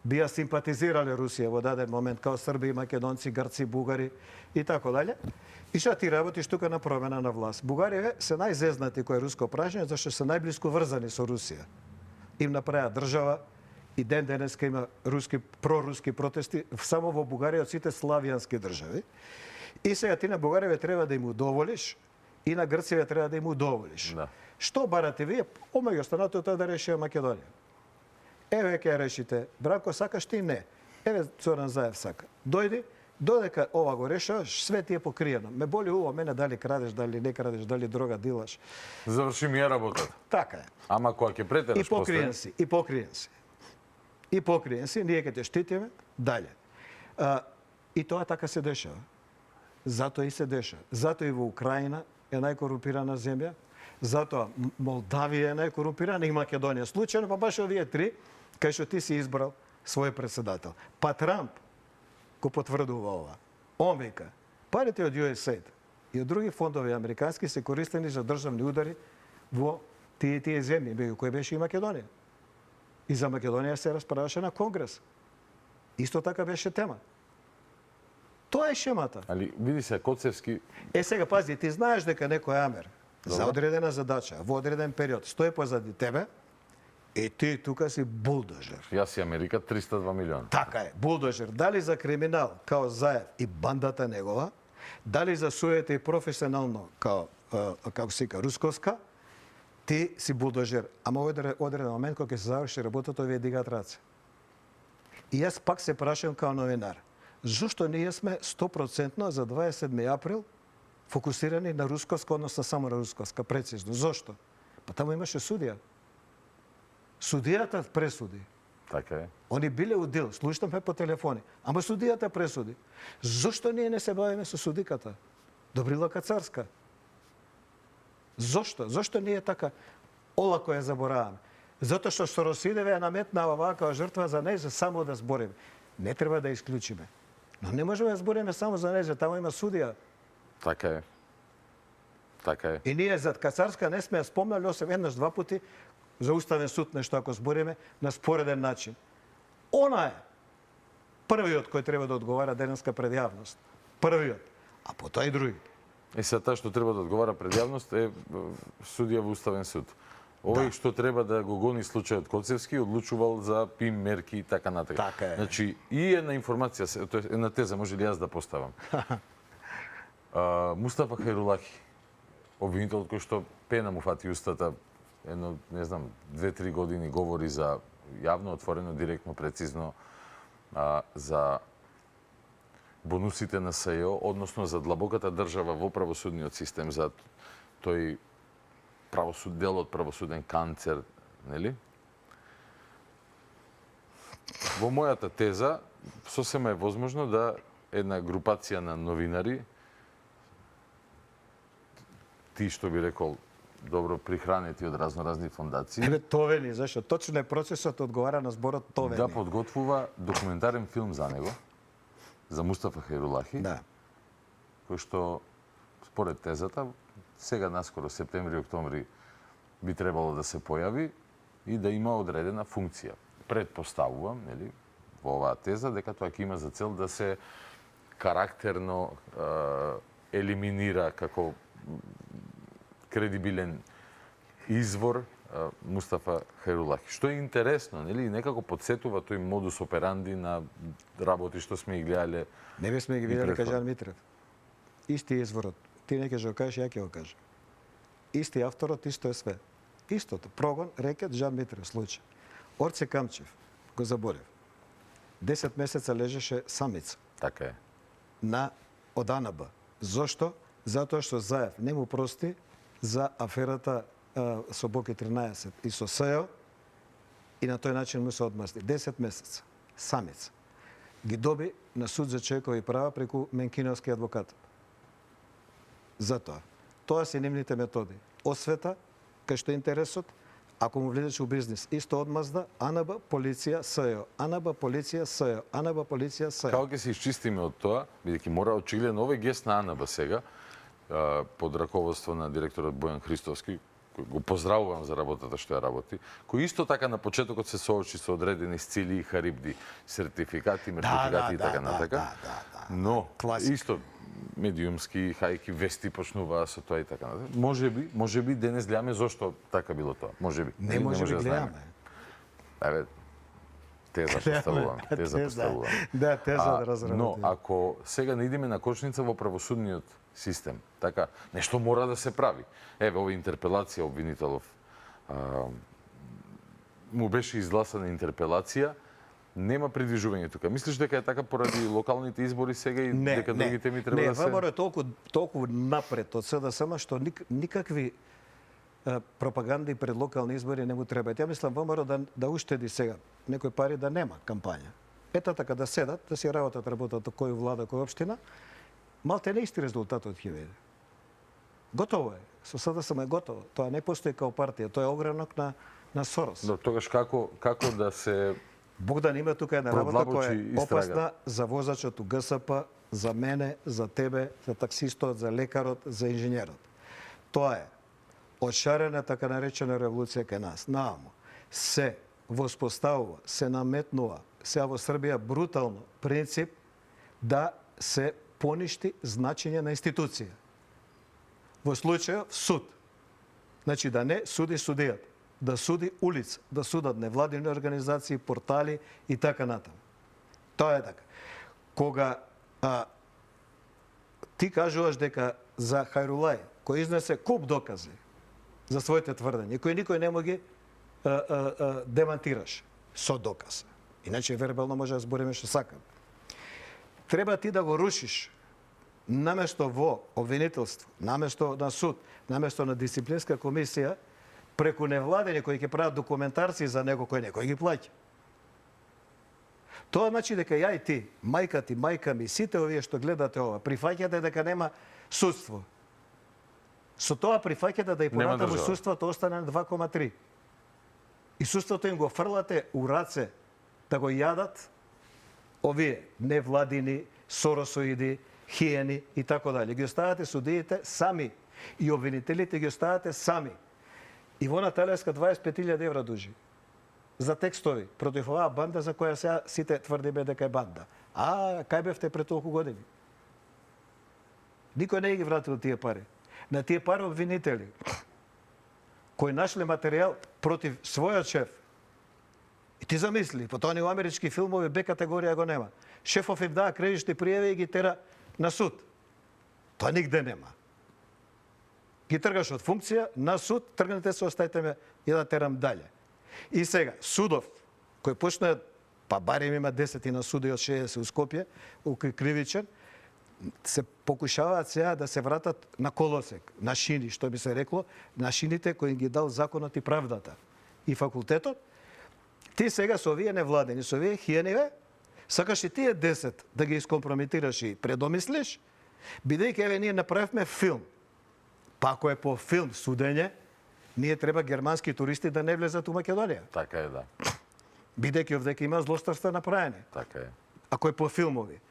S10: бија симпатизирале Русија во даден момент, као Срби, Македонци, Грци, Бугари и така дале. И што ти работиш тука на промена на власт? Бугарија се најзезнати кој е руско прашање, зашто се најблиску врзани со Русија. Им направија држава и ден денеска има проруски протести само во Бугарија од сите славијански држави. И сега ти на Бугарија треба да им удоволиш и на Грција треба да им удоволиш.
S1: Да.
S10: Што барате вие? Омеѓу останато тоа да реши Македонија. Еве ќе решите. Бранко, сакаш ти? Не. Еве Цоран Заев сака. Дојди, додека ова го решаваш, све ти е покриено. Ме боли уво мене дали крадеш, дали не крадеш, дали дрога дилаш.
S1: Заврши ми ја работата.
S10: Така е.
S1: Ама кога ќе претераш
S10: И покриен си, и покриен си. И покриен си, ние ќе те штитиме дале. И тоа така се дешава. Затоа и се дешава. Затоа и во Украина е најкорумпирана земја. Затоа Молдавија е најкорумпирана и Македонија. Случајно, па баш овие три, кај што ти си избрал свој председател. Па Трамп го потврдува ова. Он вика, парите од USAID и од други фондови американски се користени за државни удари во тие земји, меѓу кои беше и Македонија. И за Македонија се расправаше на Конгрес. Исто така беше тема. Тоа е шемата.
S1: Али види се Коцевски.
S10: Сега пази, ти знаеш дека некој амер за одредена задача, во одреден период, стои позади тебе, и ти тука си булдожер.
S1: Јас си Америка 302 милиона.
S10: Така е, булдожер. Дали за криминал, као Заев и бандата негова, дали за суета и професионално, како се ка Русковска, ти си булдожер. Ама во одреден момент, кога ќе се заврши работата, овие дигаат раце. И јас пак се прашам као новинар, зошто ние сме 100% за 27 април фокусирани на Русковска, односно само на Русковска, прецизно. Зошто? Па таму имаше судија. Судијата пресуди.
S1: Така е.
S10: Они биле удел, слушнавме по телефони. Ама судијата пресуди. Зошто ние не се бавиме со судиката? Добрила Кацарска. Зошто? Зошто ние така олако ја забораваме? Затоа што Соросидеве ја наметнава вака жртва за нејзе само да збориме. Не треба да исклучиме. Но не можеме да збориме само за нејзе, таму има судија.
S1: Така е. Така е.
S10: И ние за Кацарска не сме ја спомнали, освен еднаш два пати, за Уставен суд нешто ако збориме на спореден начин. Она е првиот кој треба да одговара денеска пред јавност. Првиот. А потоа и други.
S1: И сега таа што треба да одговара пред јавност е судија во Уставен суд. Овој што треба да го гони случајот Коцевски одлучувал за ПИМ мерки и така натаму.
S10: Така е.
S1: Значи, и една информација, тоа е една теза, може ли јас да поставам? Мустафа Хајрулахи, обвинителот кој што пена му фати устата, едно, не знам, 2-3 години говори за јавно, отворено, директно, прецизно за бонусите на СЈО, односно за длабоката држава во правосудниот систем, за тој дел од правосуден канцер, нели? Во мојата теза, сосема е возможно да една групација на новинари, ти што би рекол, добро прихранети од разноразни фондации,
S10: Товени, зашто точно е процесот одговара на зборот Товени.
S1: да подготвува документарен филм за него, за Мустафа Хајрулахи,
S10: Да.
S1: кој што, според тезата, сега наскоро, септември-октомври, би требало да се појави и да има одредена функција. Предпоставувам, нели, во оваа теза, дека тоа ќе има за цел да се карактерно елиминира како кредибилен извор Мустафа Хајрулахи. Што е интересно, нели, некако подсетува тој модус операнди на работи што сме ги гледале.
S10: Не би сме ги видели Кажан Митрев. Исти е изворот. Ти не ќе го кажеш, ја ќе го кажа. Исти авторот, исто е све. Истото. Прогон, рекет, Жан Митрев, случај. Орце Камчев, го заборев. 10 месеца лежеше самица
S1: Така е.
S10: на од АНБ. Зошто? Затоа што Заев не му прости за аферата со Боки 13 и со СЈО и на тој начин му се одмасти. 10 месеца. Самица. Ги доби на суд за човекови права преку Менкиновски адвокат. Затоа. Тоа се нивните методи. Освета, кај што е интересот, ако му влезеш у бизнес, исто одмазда, АНБ, полиција, СЈО, АНБ, полиција, СЈО, АНБ, полиција, СЈО.
S1: Како ќе се исчистиме од тоа, бидејќи мора очигледно овој гест на АНБ сега, под раководство на директорот Бојан Христовски, кој го поздравувам за работата што ја работи, кој исто така на почетокот се соочи со одредени цели и харибди, сертификати, мертификати и така натака. Но
S10: Класика.
S1: исто медиумски хајки вести почнуваа со тоа и така натака. Може би денес гледаме зошто така било тоа. Може би.
S10: Не може би
S1: да знаеме.
S10: гледаме.
S1: Еве, теза поставувам. Теза поставувам.
S10: Да, теза да разработи.
S1: Но ако сега не идеме на кочница во правосудниот систем, така, нешто мора да се прави. Еве, ова интерпелација обвинителов му беше изгласана интерпелација, нема придвижување тука. Мислиш дека е така поради локалните избори сега и дека други теми треба да се...
S10: Не, ВМРО е толку напред од СДСМ што никакви пропаганди пред локални избори не му требаат. Ја мислам ВМРО да уштеди сега некои пари да нема кампања. Ета така да седат, да си работат кој влада, кој општина, малте не исти резултатот ќе биде. Готово е. Со СДСМ е готово. Тоа не постои као партија, тоа е огранок на Сорос.
S1: Но тогаш како да се...
S10: Богдан има тука една работа која е
S1: истрага.
S10: опасна за возачот у ГСП, за мене, за тебе, за таксистот, за лекарот, за инженерот. Тоа е од шарена така наречена револуција кај нас. Наамо се воспоставува, се наметнува сега во Србија брутално принцип да се поништи значење на институција. Во случајот суд. Значи да не суди судијата, да суди улица, да судат невладини организации, портали и така натаму. Тоа е така. Кога ти кажуваш дека за Хајрулај, кој изнесе куп докази за своите тврдења, никој не може демантираш со доказ. Иначе вербално може да збориме што сакам. Треба ти да го рушиш наместо во обвинителство, наместо на суд, наместо на дисциплинска комисија, преку невладени кои ќе прават документарци за него кој некој ги плаќа. Тоа значи дека ја и ти, мајка ти, мајка ми, сите овие што гледате ова, прифаќате дека нема судство. Со тоа прифаќате да и понатаму судството остане на 2,3. И судството им го фрлате у раце да го јадат овие невладини, соросоиди, хиени и така дали. Ги оставате судиите сами и обвинителите ги оставате сами. Ивона Талевска 25.000 евра дужи за текстови против оваа банда за која сега сите тврдиме дека е банда. Кај бевте пред толку години? Никој не ги вратил тие пари. На тие пари обвинители кои нашле материјал против својот шеф. И ти замисли, по тоа ни у амерички филмови Б категорија го нема. Шефов им даа кредитни пријави и ги тера на суд. Тоа нигде нема. Ги тргаш од функција на суд, тргнете се, остајте ме и да терам дале. И сега, судов, кој почна, па барем има 10 на суди од 60 у Скопје, у Кривичен, се покушаваат сега да се вратат на колосек, на шини, што би се рекло, на шините кои ги дал законот и правдата. И факултетот, ти сега со овие невладени, со овие хиениве, сакаш и тие 10 да ги искомпрометираш и предомислиш, бидејќи еве ние направивме филм. Па ако е по филм судење, ние треба германски туристи да не влезат у Македонија.
S1: Така е, да.
S10: Бидејќи овдека има злосторства направени.
S1: Така е.
S10: Ако е по филмови.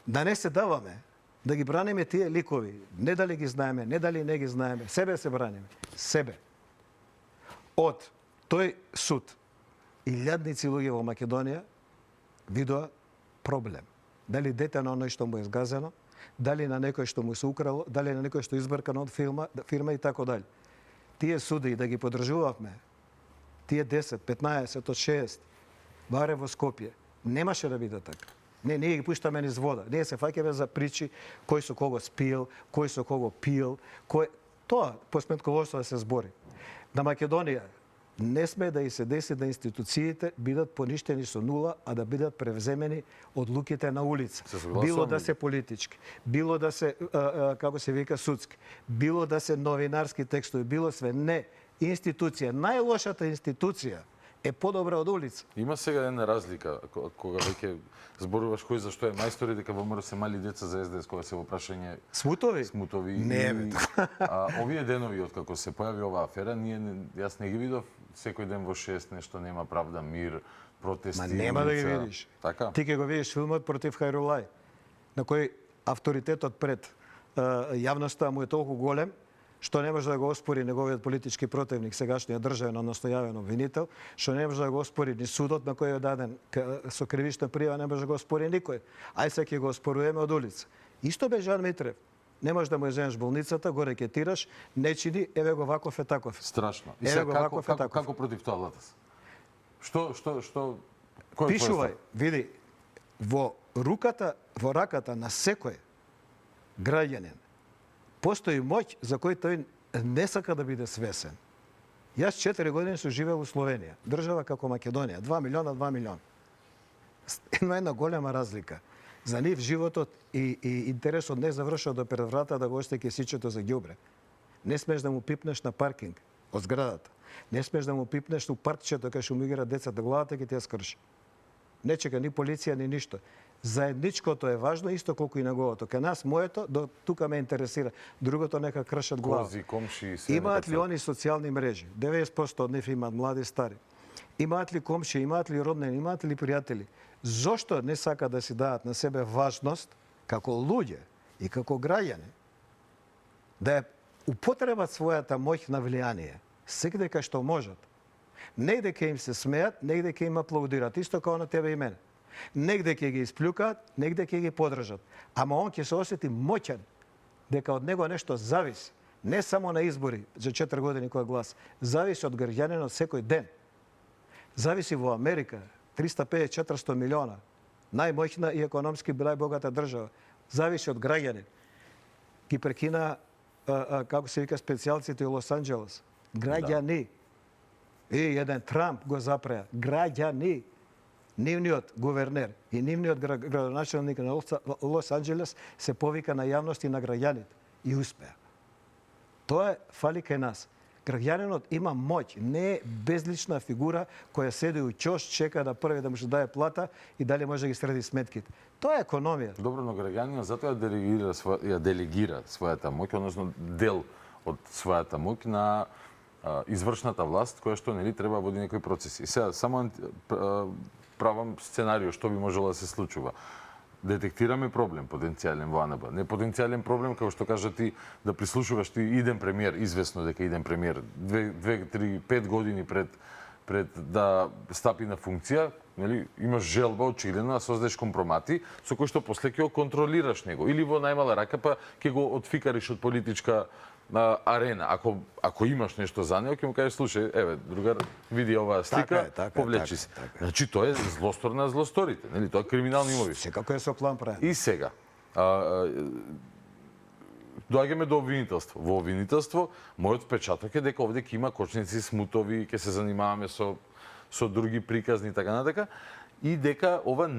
S10: Да не се даваме, да ги браниме тие ликови. Не дали ги знаеме, не дали не ги знаеме. Себе се браниме. Себе. Од тој суд, илјадници луѓе во Македонија видоа проблем. Дали дете на оној што му е згазено, дали на некој што му се украло, дали на некој што избркано од фирма и така дали. Тие суди да ги подржувавме, тие 10, 15 од 6, баре во Скопје, немаше да биде така. Не, ние ги пуштаме низ вода. Ние се фаќаме за причи кој со кого спил, кој со кого пил, тоа по сметководство да се збори. На Македонија не сме да и се деси да институциите бидат поништени со нула, а да бидат превземени одлуките на улица. Било да се политички, било да се, како се вика, судски, било да се новинарски текстови, било све. Не. Институција, најлошата институција е подобра од улица.
S1: Има сега една разлика, кога веќе зборуваш кој зашто е мајстор и дека ВМРО се мали деца за СДС, кога се во прашање
S10: Смутови?
S1: Смутови.
S10: Не, бе.
S1: Овие денови, откако се појави оваа афера, јас не ги видов секој ден во 6 нешто нема правда, мир, протести,
S10: Ма нема да ги
S1: улица.
S10: видиш.
S1: Така?
S10: Ти ќе го видиш филмот против Хајрулај, на кој авторитетот пред јавноста му е толку голем, што не може да го оспори неговиот политички противник, сегашниот државен настојавен обвинител, што не може да го оспори ни судот на кој е даден со кривична прија, не може да го оспори никој. Ај се ќе го оспоруваме од улица. Исто бе Жан Митрев. Не можеш да му ја земеш болницата, горе ќе тираш, не чини, еве го ваков е таков.
S1: Страшно. И
S10: Еве
S1: сега
S10: го
S1: како,
S10: ваков е таков.
S1: како против тоа Латас? Што кој е
S10: Пишувај, види, во раката на секој граѓанин постои моќ за кој тој не сака да биде свесен. Јас 4 години сум живеел у Словенија, држава како Македонија, 2 милиона. Има една голема разлика. За нив животот и интересот не завршува до пред врата да го остави кесичето за ѓубре. Не смеш да му пипнеш на паркинг од зградата. Не смеш да му пипнеш у паркчето кај што му играат децата, главата ќе ти ја скрши. Не чека ни полиција, ни ништо. Заедничкото е важно, исто колку и неговото. Кај нас, моето, до тука ме интересира. Другото нека кршат глава.
S1: Кози, комши, се
S10: Имаат ли они социјални мрежи? 90% од нив имаат млади, стари. Имаат ли комши, имаат ли роднини, имаат ли пријатели? Зошто не сака да си дадат на себе важност, како луѓе и како граѓани, да ја употребат својата моќ на влијание, секаде кај што можат. Негде ќе им се смеат, негде ќе им аплаудират, исто како на тебе и мене. Негде ќе ги исплюкаат, негде ќе ги подржат. Ама он ќе се осети моќен, дека од него нешто зависи. Не само на избори за 4 години кој глас, зависи од граѓанинот секој ден. Зависи во Америка, 350-400 милиона, најмоќна и економски најбогата држава. Зависи од граѓанин. Ги прекина, како се вика, специјалците у Лос-Анџелес. Граѓани. И еден Трамп го запреа. Граѓани. Нивниот гувернер и нивниот градоначелник на Лос-Анџелес се повика на јавност и на граѓаните. И успеа. Тоа фали кај нас. Граѓанинот има моќ, не е безлична фигура која седи у ќош, чека да први да му се даде плата и дали може да ги среди сметките. Тоа е економија.
S1: Добро, но граѓанинот затоа ја делегира својата моќ, односно дел од својата моќ на извршната власт, која што нели треба води некои процеси. Сега само правам сценарио што би можело да се случува. Детектираме проблем потенцијален во АНБ. Не потенцијален проблем, како што кажа ти, да прислушуваш ти иден премиер, известно дека иден премиер, 2, 3, 5 години пред да стапи на функција, нели, имаш желба очигледно да создадеш компромати со кои што после ќе го контролираш него или во најмала рака па ќе го отфикариш од политичка арена. Ако имаш нешто за него, ќе му кажеш, слушај, еве, другар, види оваа слика, повлечи се. Значи, тоа е злостор на злосторите, нели? Тоа е криминални имови.
S10: Секако е со план правен.
S1: И сега, доаѓаме до обвинителство. Во обвинителство, мојот впечаток е дека овде ќе има кочници, смутови, ќе се занимаваме со други приказни и така натака, и дека ова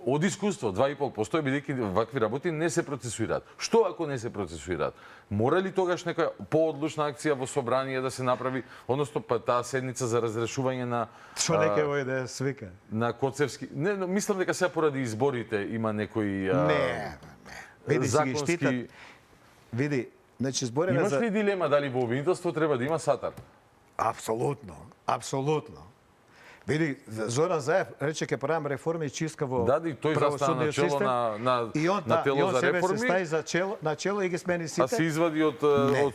S1: од искуство 2,5% бидејќи вакви работи не се процесуираат. Што ако не се процесуираат? Мора ли тогаш некоја поодлучна акција во собрание да се направи, односно па таа седница за разрешување на
S10: Што не ќе вој да ја свика?
S1: На Коцевски? Не, но мислам дека сега поради изборите има некои
S10: Не. Види си ги штитат. Види, значи збореме
S1: Имаш
S10: за
S1: ли дилема дали во обвинителство треба да има сатар?
S10: Апсолутно, апсолутно. Види, Зоран Заев рече ќе правам реформи и чистка во
S1: Да, и тој застана на чело на тело за реформи.
S10: Се стаи на чело и ги смени сите.
S1: А се извади од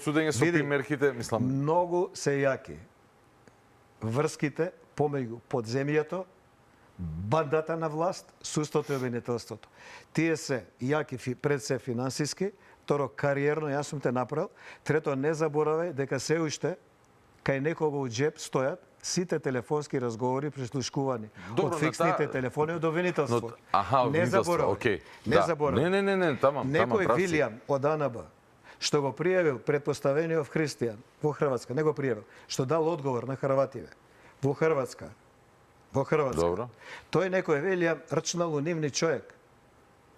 S1: судење со примерките, мислам.
S10: Многу се јаки врските помеѓу подземјето, бандата на власт, судството и обвинителството. Тие се јаки пред се финансиски, второ кариерно, јас сум те направил, трето не заборавај дека се уште кај некого у джеп стојат сите телефонски разговори прислушкувани од фиксните телефони од обвинителство. Не заборавај.
S1: Окей.
S10: Не заборавај.
S1: Не, тамам,
S10: некој Вилијам од АНБ што го пријавил претпоставениот христијан во Хрватска, не го пријавил, што дал одговор на Хрвативе во Хрватска.
S1: Добро.
S10: Тој некој Вилијам рчнал унимни човек.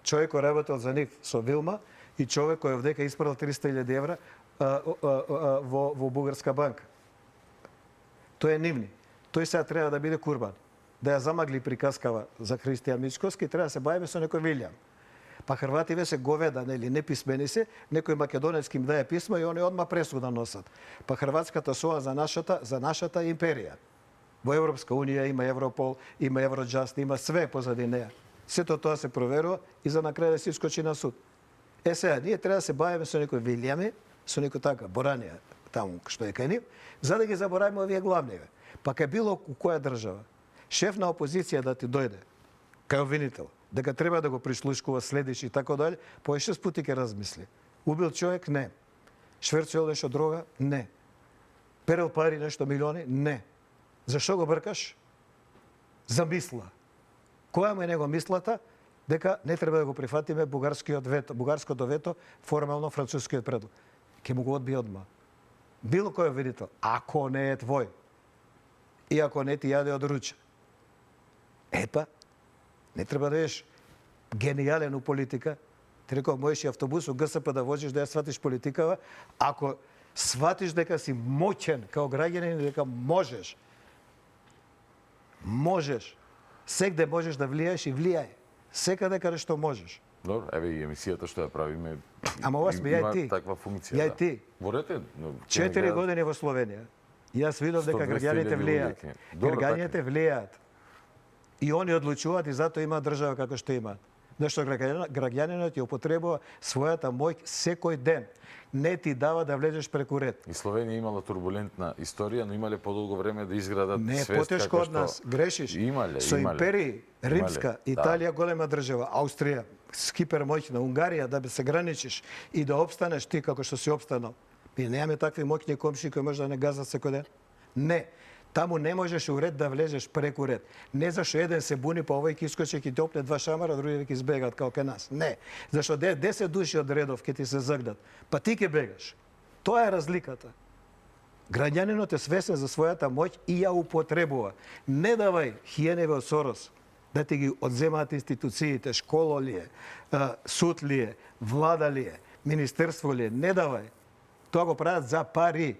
S10: Човек кој работел за нив со Вилма и човек кој овдека испрал 300.000 евра во бугарска банка. Тој е нивни. Тој сега треба да биде курбан. Да ја замагли приказкава за Христијан Мичковски, треба да се бавиме со некој Вилијам. Па Хрвативе се говеда, нели, неписмени се, некој македонецки им дае писмо и они одма пресуда носат. Па Хрватската соа за нашата империја. Во Европска унија има Европол, има Евроджаст, има све позади неа. Сето тоа се проверува и за на крај да се искочи на суд. Сега, ние треба да се бавиме со некои Вилјами, со некој така Боранија, таму што е кај нив, за да ги заборавиме овие главниве. Па кај било која држава, шеф на опозиција да ти дојде, кај обвинител, дека треба да го прислушкува, следиш и така дале, по 6 пати ќе размисли. Убил човек? Не. Шверцел нешто дрога? Не. Перел пари нешто милиони? Не. Зашо го бркаш? Замисла. Која му е него мислата? Дека не треба да го прифатиме бугарското вето, формално францускиот предлог. Ке му го одби одма. Било кој обвинител, ако не е твој, и ако не ти јаде од руче. Епа, не треба да еш гениален у политика. Ти реков, можеш и автобус у ГСП да возиш, да ја сватиш политикава, ако сватиш дека си моćен као граѓанин, дека можеш. Можеш. Сегде можеш да влијаеш и влијај. Секаде каде што можеш.
S1: Добро, еве и емисијата што ја правиме.
S10: Ама ова сме ја и ти.
S1: Има таква функција.
S10: Ја и
S1: да.
S10: ти.
S1: Ворете,
S10: 4 години во Словенија. Јас видов дека граѓаните влијаат. Граѓаните влијаат. И они одлучуваат и затоа има држава како што имаат. Зашто граѓанинот ја употребува својата моќ секој ден. Не ти дава да влезеш преку ред.
S1: И Словенија имала турбулентна историја, но имале подолго време да изградат
S10: Не,
S1: свест
S10: потешко од нас, грешиш.
S1: Имале,
S10: Со империи, Римска,
S1: Имале,
S10: Италија голема држава, Аустрија, скипер моќна, Унгарија, да би се граничиш и да обстанеш ти како што си обстанал. И немаме такви моќни комши кои може да не газат секој ден. Не. Таму не можеш у ред да влезеш преку ред. Не зашто еден се буни, па овој ќе искочи, ќе ти опне 2 шамара, другите ќе избегаат како кај нас. Не. Зашто 10 души од редов ќе ти се загнат, па ти ќе бегаш. Тоа е разликата. Граѓанинот е свесен за својата моќ и ја употребува. Не давај хиеневе од Сорос да ти ги одземаат институциите, школа ли е, суд ли е, влада ли е, министерство ли е, не давај. Тоа го прават за пари.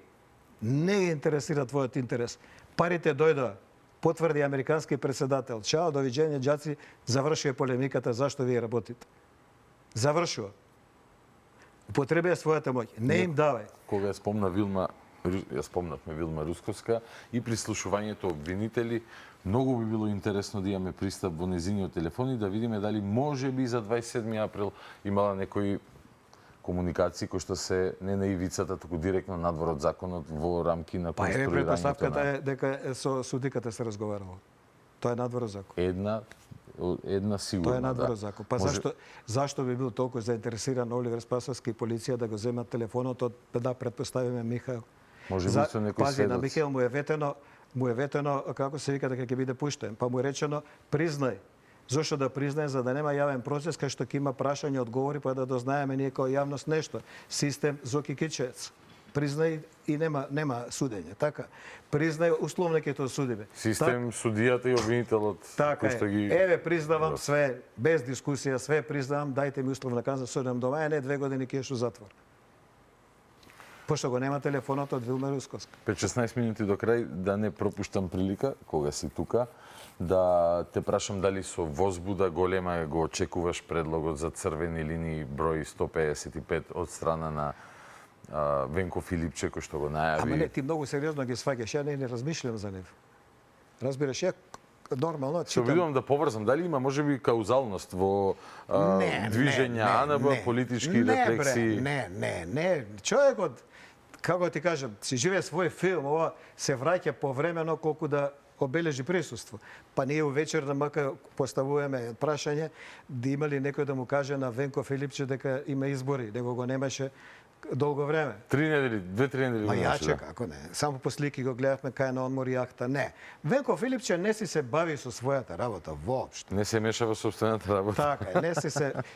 S10: Не ги интересира твојот интерес. Парите дојдоа. Потврди американски председател. Чао, довиđenje, џаци, завршува полемиката зашто вие работите. Завршува. Употребија својата моќ. Не им давај.
S1: Кога ја спомна ја спомнавме Вилма Рускоска и прислушувањето обвинители, многу би било интересно да имаме пристап во незиниот телефон и да видиме дали може би за 27 април имала некои комуникации кои што се не на ивицата, туку директно надвор од законот во рамки на
S10: Па
S1: конструирањето
S10: предпоставката е дека со судиката се разговарало. Тоа е надвор од закон.
S1: Една сигурно.
S10: Тоа е надвор од
S1: да.
S10: закон. Па зашто би бил толку заинтересиран Оливер Спасовски и полиција да го земат телефонот од, да предпоставиме Михаил?
S1: Може би со некој
S10: Пази, на
S1: сведоци.
S10: Михаил му е ветено како се вика дека ќе биде пуштен, па му е речено признај. Зошто да признај, за да нема јавен процес кај што ќе има прашање, одговори, па да дознаеме ние како јавност нешто. Систем Зоки Кичец. Признај и нема судење, така. Признај, условно ќе тоа судиме.
S1: Систем судијата и обвинителот
S10: Така
S1: кој што
S10: е.
S1: ги
S10: Еве признавам све, без дискусија, све признавам, дајте ми условна казна, судам дома, не 2 години ќе у затвор. Пошто го нема телефонот од Вилма Русковска.
S1: 16 минути до крај, да не пропуштам прилика, кога си тука, да те прашам дали со возбуда голема го очекуваш предлогот за црвени линии број 155 од страна на Венко Филипче, кој што го најави.
S10: Ама не, ти многу сериозно ги сваќаш, ја не размишлям за нив. Разбираш, ја нормално
S1: Се обидувам да поврзам, дали има можеби каузалност во движења АНБ, политички рефлексии?
S10: Не. Човекот, како ти кажам, си живее свој филм, ова се враќа повремено колку да обележи присуство. Па ние увечер на МК поставуваме прашање да има ли некој да му каже на Венко Филипче дека има избори, него го немаше долго време.
S1: 2-3 недели.
S10: Ма јаче, како не. Само по слики го гледавме кај на одмор јахта. Не. Венко Филипче не си се бави со својата работа воопшто.
S1: Не се меша во собствената работа.
S10: Така е, не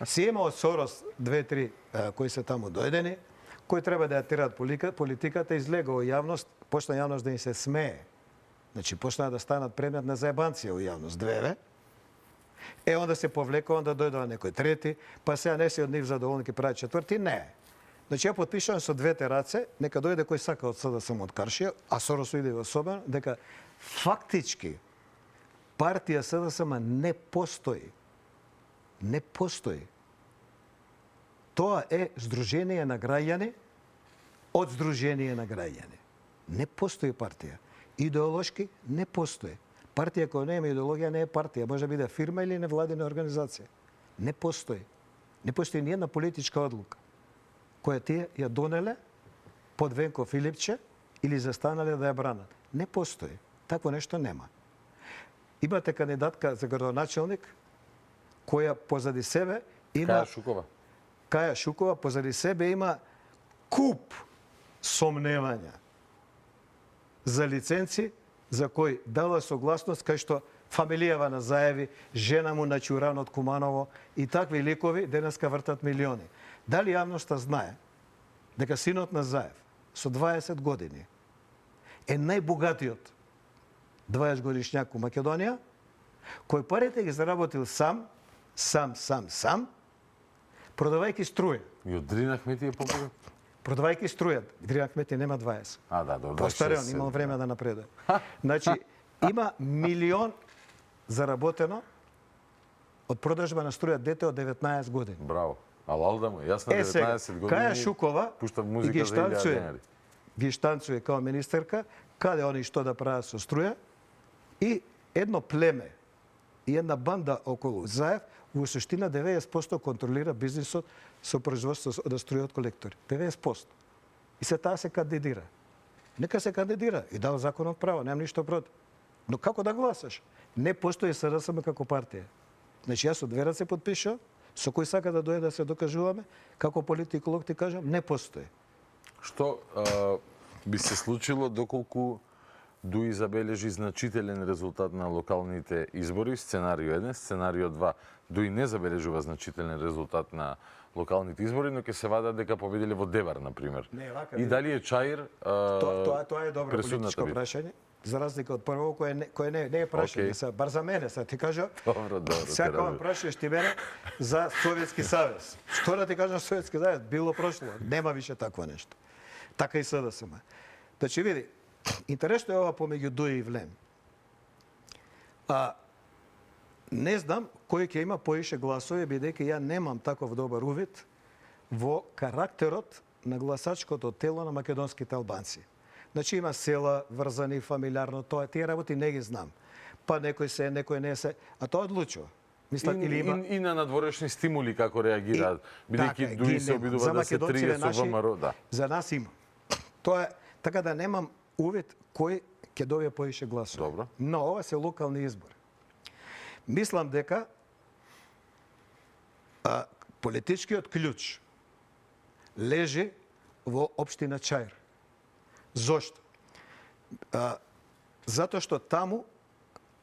S10: си има од Сорос 2-3 кои се таму дојдени, кои треба да ја тираат политиката, излега во јавност, почна јавност да им се смее. Значи, почнаа да станат предмет на заебанција во јавност, двеве. Онда се повлека, онда дојдува некој трети, па сега не си од нив задоволни ќе прави четврти, не. Значи, ја потпишувам со двете раце, нека дојде кој сака од СДСМ од Каршија, а Сорос иде особено, дека фактички партија СДСМ не постои. Не постои. Тоа е Сдружение на граѓани од Сдружение на граѓани. Не постои партија. Идеолошки не постои. Партија која нема идеологија не е партија, може да биде фирма или невладина организација. Не постои. Не постои ни една политичка одлука која тие ја донеле под Венко Филипче или застанале да ја бранат. Не постои. Такво нешто нема. Имате кандидатка за градоначелник која позади себе има
S1: Каја Шукова.
S10: Каја Шукова позади себе има куп сомневања за лиценци за кој дала согласност кај што фамилијава на Заеви, жена му на Чуран од Куманово и такви ликови денеска вртат милиони. Дали јавноста знае дека синот на Заев со 20 години е најбогатиот 20 годишњак у Македонија, кој парите ги заработил сам, продавајќи струја.
S1: И од Дрина Ахмети е побогат.
S10: Продавајќи струја. Дрина Ахмети нема 20.
S1: А, да, добро.
S10: Постареон, имал време да напредува. Значи, има милион заработено од продажба на струја дете од 19 години.
S1: Браво. А Лалда му, јас на 19 години
S10: Каја Шукова
S1: пуштам
S10: и
S1: музика за 1000 денари.
S10: ги штанцуе као министерка, каде они што да прават со струја, и едно племе и една банда околу Заев, во суштина 90% контролира бизнисот со производство од струја од колектори. 90%. И се таа се кандидира. Нека се кандидира и дал законот право, немам ништо против. Но како да гласаш? Не постои СДСМ како партија. Значи јас од две раце подпишав, со кој сака да дојде да се докажуваме, како политиколог ти кажам, не постои.
S1: Што би се случило доколку ДУИ забележи значителен резултат на локалните избори, сценарио 1, сценарио 2. ДУИ не забележува значителен резултат на локалните избори, но ќе се вадат дека победиле во Девар, например.
S10: Не, вака,
S1: и дали е Чаир
S10: Тоа е добро политичко
S1: битка?
S10: прашање, за разлика од прво кој не е прашање,
S1: Океј.
S10: бар за мене, ти кажа.
S1: Добро,
S10: Сега кога ме прашуваш ти мене за Советски Савез. Што да ти кажам Советски Савез? Било прошло, нема више такво нешто. Така и СДСМ. Значи види, интересно е ова помеѓу ДУИ и ВЛЕМ. Не знам кој ќе има поише гласови, бидејќи ја немам таков добар увид во карактерот на гласачкото тело на македонските албанци. Значи има села врзани фамилиарно, тоа тие работи не ги знам. Па некој се, некој не се, а тоа одлучува. Мислам, или има
S1: и на надворешни стимули како реагираат, бидејќи ДУИ се обидува да се трие со ВМРО, да.
S10: За нас има. Тоа е така да немам увид кој ќе добие поише гласови.
S1: Добро.
S10: Но ова се локални избори. Мислам дека политичкиот клjuč лежи во општина Чаир. Зошто? Затоа што таму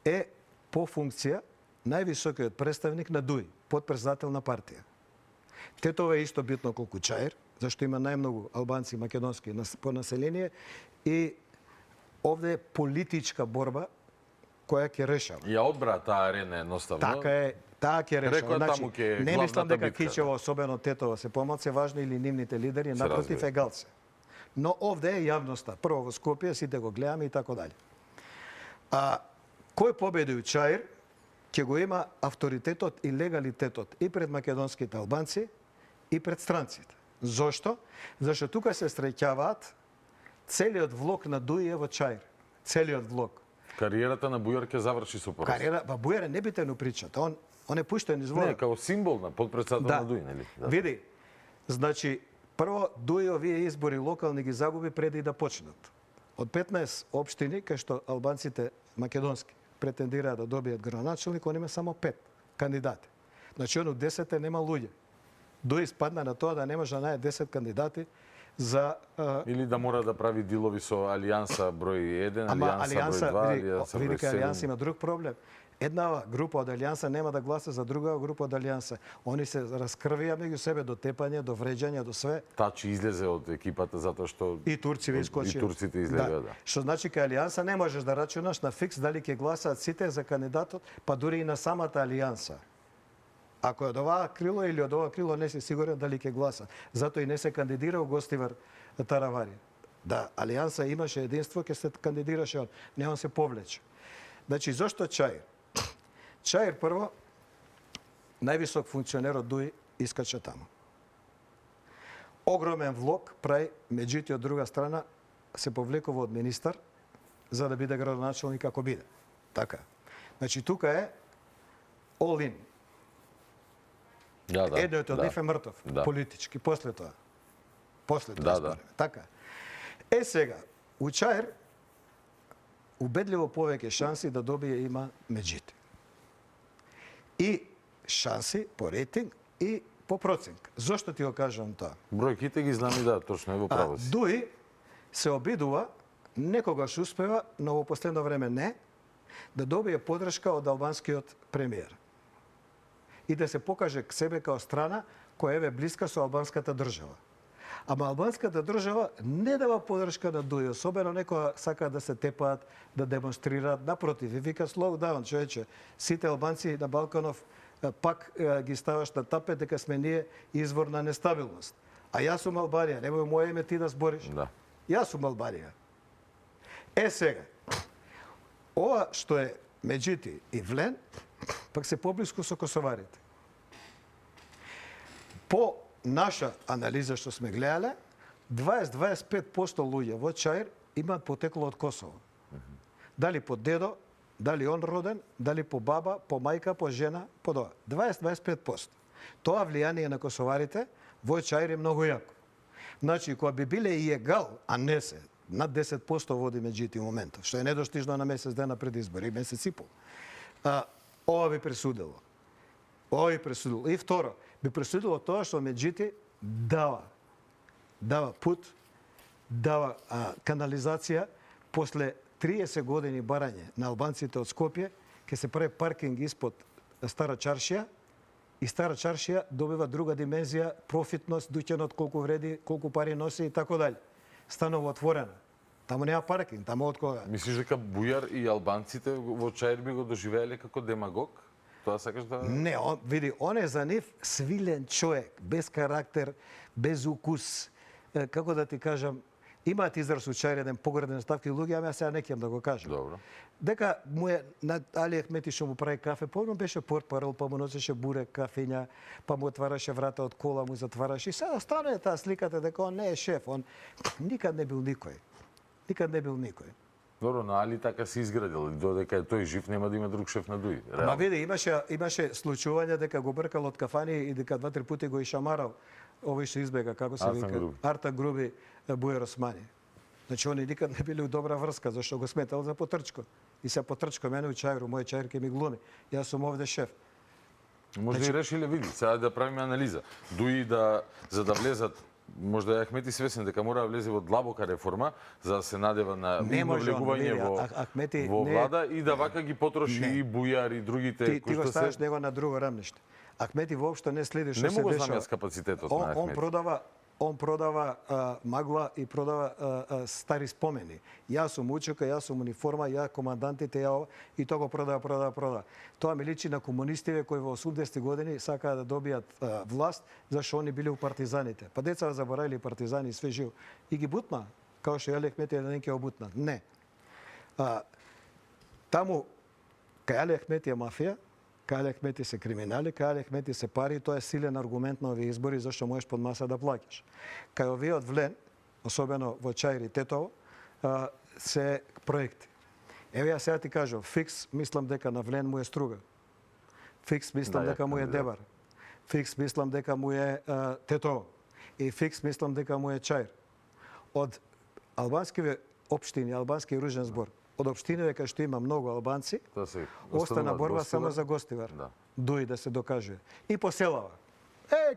S10: е по функција највисокиот представник на ДУИ, подпредседател на партија. Тетово е исто битно колку Чаир, зашто има најмногу албанци македонски по население и овде е политичка борба која ќе решава.
S1: Ја одбра таа арена едноставно.
S10: Така е, таа ќе решава.
S1: Рекоа таму ќе
S10: не мислам
S1: главната
S10: дека
S1: битка.
S10: Кичево, особено Тетово, се помалце важни или нивните лидери, напротив
S1: разбира.
S10: егалце. Но овде е јавноста. Прво во Скопје, сите го гледаме и тако дали. Кој победи у Чаир, ќе го има авторитетот и легалитетот и пред македонските албанци и пред странците. Зошто? Зашто тука се среќаваат целиот влог на ДУИ е во Чаир. Целиот влог.
S1: Кариерата на Бујар ќе заврши со пораз.
S10: Кариера, Бујар не битен причата. Он е пуштен извора.
S1: Не, као символ на подпредседател на ДУИ, нели? Да.
S10: Види, значи, прво ДУИ овие избори локални ги загуби преди да почнат. Од 15 општини, кај што албанците македонски претендираат да добијат градоначелник, он има само 5 кандидати. Значи, он од 10 нема луѓе. ДУИ спадна на тоа да не може да најде 10 кандидати за
S1: Или да мора да прави дилови со Алијанса број 1, Алијанса број 2, Алијанса број 7.
S10: види, Алијанса има друг проблем. Една група од Алијанса нема да гласа за друга група од Алијанса. Они се раскрвија меѓу себе до тепање, до вреđање, до све.
S1: Тачи излезе од екипата затоа што
S10: И турци ви искочија.
S1: И турците излегоа, да.
S10: Што значи кај Алијанса не можеш да рачунаш на фикс дали ќе гласаат сите за кандидатот, па дури и на самата Алијанса. Ако е од оваа крило или од ова крило не си сигурен дали ќе гласа. Затоа и не се кандидира у Гостивар Таравари. Да, Алијанса имаше единство, ќе се кандидираше он. Не, он се повлече. Значи, зошто Чаир? Чаир прво, највисок функционер од ДУИ искача таму. огромен влог прави, меѓутоа од друга страна се повлекува од министар за да биде градоначалник како биде. Така. Значи тука е all in.
S1: Да,
S10: Едното од нив е мртов, политички, после тоа. Така. Сега, Учаер убедливо повеќе шанси да добие има меѓите. И шанси по рейтинг и по проценка. Зошто ти го кажам тоа?
S1: Бројките ги знам и да, точно е во право си.
S10: Дуи се обидува, некогаш успева, но во последно време не, да добие подршка од албанскиот премиер. И да се покаже к себе као страна која е блиска со албанската држава. Ама албанската држава не дава подршка на Дуи, особено некоја сака да се тепаат, да демонстрираат, напротив, и вика slow down, човече. Сите албанци на Балканов пак ги ставаш на тапет дека сме ние извор на нестабилност. А јас сум Албанија, немој моје име ти да збориш.
S1: Да.
S10: Јас сум Албанија. Сега, ова што е меѓити и Влен, пак се поблиску со косоварите. По наша анализа што сме гледале, 20-25% луѓе во Чаир имаат потекло од Косово. Дали по дедо, дали он роден, дали по баба, по мајка, по жена, по тоа. 20-25%. Тоа влијание на косоварите во Чаир е многу јако. Значи, кога би биле и егал, а не се, над 10% води меѓити моментов, што е недостижно на месец дена пред избори, месец и пол. Ова би пресудило. И второ, би пресудило тоа што меѓити дава пут, дава канализација. После 30 години барање на албанците од Скопје, ќе се прави паркинг испод Стара Чаршија, и Стара Чаршија добива друга димензија, профитност, дуќанот колку вреди, колку пари носи и така дали. Станува отворена. Таму нема паркинг, таму од кога?
S1: Мислиш дека Бујар и албанците во Чаир би го доживееле како демагог? Тоа сакаш да...
S10: Не, види, он е за нив свилен човек, без карактер, без укус. Како да ти кажам, имаат израз у Чаир еден погреден ставки луѓе, ама сега не ќе да го кажам.
S1: Добро.
S10: Дека му е на Али Ахмети што му прави кафе, помнам беше портпарол, па му носеше бурек, кафења, па му отвараше врата од кола, му затвараше. И сега останува таа сликата дека он не е шеф, он никад не бил никој.
S1: Добро, на Али така се изградил, додека е тој жив нема да има друг шеф на Дуи.
S10: Ма види, имаше случување дека го бркал од кафани и дека 2-3 пати го ишамарал овој што избега, како се вика, Арта Груби, Бујар Османи. Значи, они никад не били у добра врска, зашто го сметал за потрчко. И се потрчко мене у Чаиру, мој Чаир ке ми глуми. Јас сум овде шеф.
S1: Може и решиле, види, сега да правиме анализа. Дуи за да влезат, може да Ахмети свесен дека мора да влезе во длабока реформа за да се надева на влегување во влада и да вака ги потроши и Бујар и другите
S10: кои што се... Ти го ставаш него на друго рамниште. Ахмети воопшто не следи што се дешава.
S1: Не му го знам јас капацитетот на Ахмети.
S10: Он продава магла и продава стари спомени. Јас сум учека, јас сум униформа, ја командантите, ја и тоа го продава. Тоа ми личи на комунистиве кои во 80 години сакаа да добијат власт, зашто они били у партизаните. Па деца заборавили партизани све живо. И ги бутна, као што Али Ахмети да не ќе обутна. Не. Таму, кај Али Ахмети е мафија, кај Али Ахмети се криминали, кај Али Ахмети се пари, тоа е силен аргумент на овие избори зашто можеш под маса да плаќаш. Кај овие од Влен, особено во Чаир и Тетово, се проекти. Еве ја сега ти кажам, фикс мислам дека на Влен му е Струга. Фикс мислам дека му е Дебар. Фикс мислам дека му е Тетово. И фикс мислам дека му е Чаир. Од албанскиве општини, албански ружен збор, од општиниве кај што има многу албанци, остана борба само за Гостивар. Дуи да се докаже. И по селава.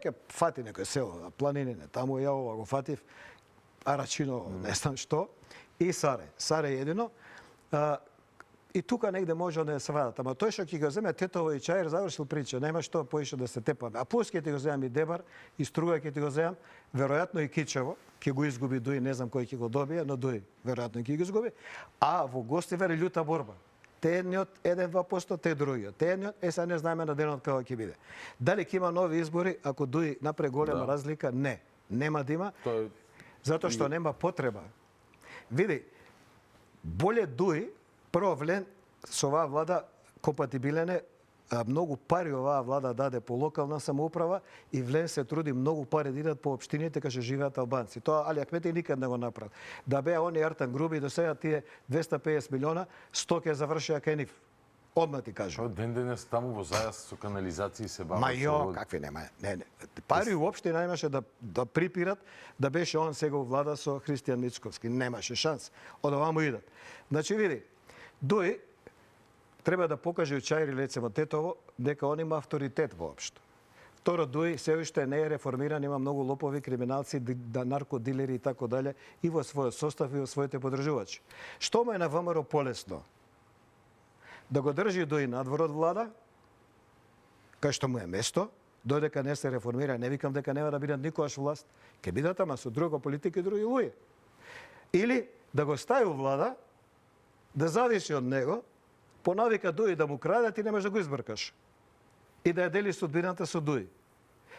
S10: Ке фати некој село, планинине, таму ја ова го фатив, Арачино, не знам што, и Саре. Саре едино. И тука негде може да се вадат. Ама тој што ќе го земе Тетово и Чаир завршил прича, нема што поише да се тепаме. А плюс ќе ти го земам и Дебар, и Струга ќе ти го земам, веројатно и Кичево, ќе го изгуби Дуи, не знам кој ќе го добие, но Дуи веројатно ќе го изгуби. А во Гостивар е љута борба. Те едниот 1-2%, те другиот. Те едниот, сега не знаеме на денот како ќе биде. Дали ќе има нови избори ако Дуи направи голема разлика? Не. Нема да има. Затоа што нема потреба. Види, боле Дуи, прво Влен со оваа влада компатибилен е многу пари оваа влада даде по локална самоуправа и Влен се труди многу пари да идат по општините кај што живеат албанци. Тоа Али Ахмети никад не го направи. Да беа они Артан Груби до сега тие 250 милиона 100 ќе завршеа кај нив. Одма ти кажам.
S1: Ден денес таму во зајас со канализации се бават.
S10: Ма јо, какви нема. Не. Пари уопште немаше да припират да беше он сега у влада со Христијан Мицковски. Немаше шанс. Од оваму идат. Значи види, Дуи треба да покаже у Чајри рецимо Тетово дека он има авторитет воопшто. Второ, Дуи се уште не е реформиран, има многу лопови, криминалци, наркодилери и така дале и во својот состав и во своите подржувачи. Што му е на ВМРО полесно? Да го држи Дуи надвор од влада, кај што му е место, додека не се реформира, не викам дека нема да бидат никогаш власт, ќе бидат ама со друга политика и други луѓе. Или да го стави у влада, да зависи од него, понавика Дуи да му краде, ти не можеш да го избркаш. И да ја дели судбината со Дуи.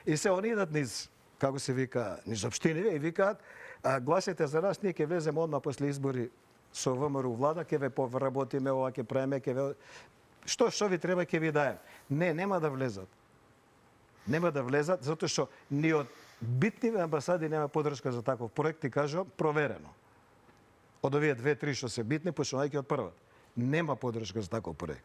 S10: И се они идат низ, како се вика, низ општините и викаат, гласете за нас, ние ќе влеземе одма после избори со ВМРО влада, ќе ве поработиме, ова ќе правиме, ќе ве... Што ви треба, ќе ви даем. Не, нема да влезат. Нема да влезат, затоа што ни од битни амбасади нема подршка за таков проект, ти кажам, проверено. Од овие 2-3 што се битни, почнувајќи од првата. Нема подршка за таков проект.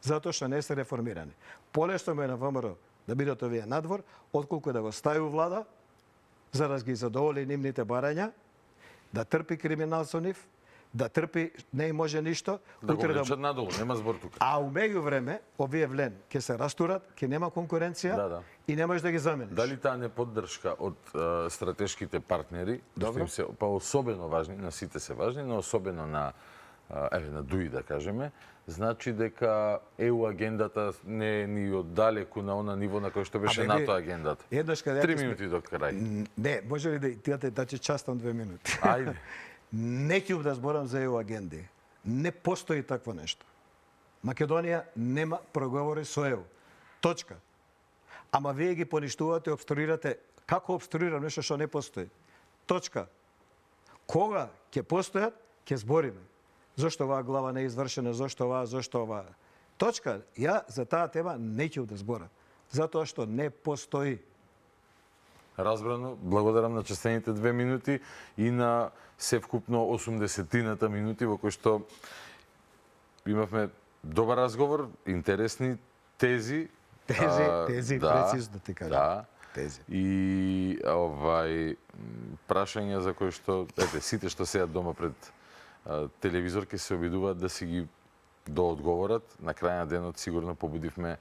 S10: Затоа што не се реформирани. Полесно ме на ВМРО да бидат овие надвор, отколку да го стави у влада, за да ги задоволи нивните барања, да трпи криминал со нив, да трпи, не може ништо.
S1: Да го влечат надолу, нема збор тука.
S10: А у меѓувреме, овие Влен ќе се растурат, ќе нема конкуренција и не можеш да ги замениш.
S1: Дали таа неподдршка од стратешките партнери,
S10: Добро.
S1: се, па особено важни, на сите се важни, но особено на Дуи, да кажеме, значи дека ЕУ агендата не е ни оддалеку на она ниво на кој што беше НАТО агендата. 3 минути до крај.
S10: Не, може ли да ќе частам 2 минути?
S1: Ајде.
S10: Не ќе да зборам за ЕУ агенди. Не постои такво нешто. Македонија нема проговори со ЕУ. Точка. Ама вие ги поништувате, обструирате. Како обструирам нешто што не постои? Точка. Кога ќе постојат, ќе збориме. Зошто оваа глава не е извршена, зошто оваа. Точка. Ја за таа тема не ќе да зборам. Затоа што не постои.
S1: Разбрано, благодарам на честените 2 минути и на севкупно 80-тината минути во кои што имавме добар разговор, интересни тези.
S10: Тези, прецизно ти кажам.
S1: Да.
S10: Тези.
S1: И прашања за кои што, сите што седат дома пред телевизор ќе се обидуваат да си ги доодговорат. На крај на денот сигурно побудивме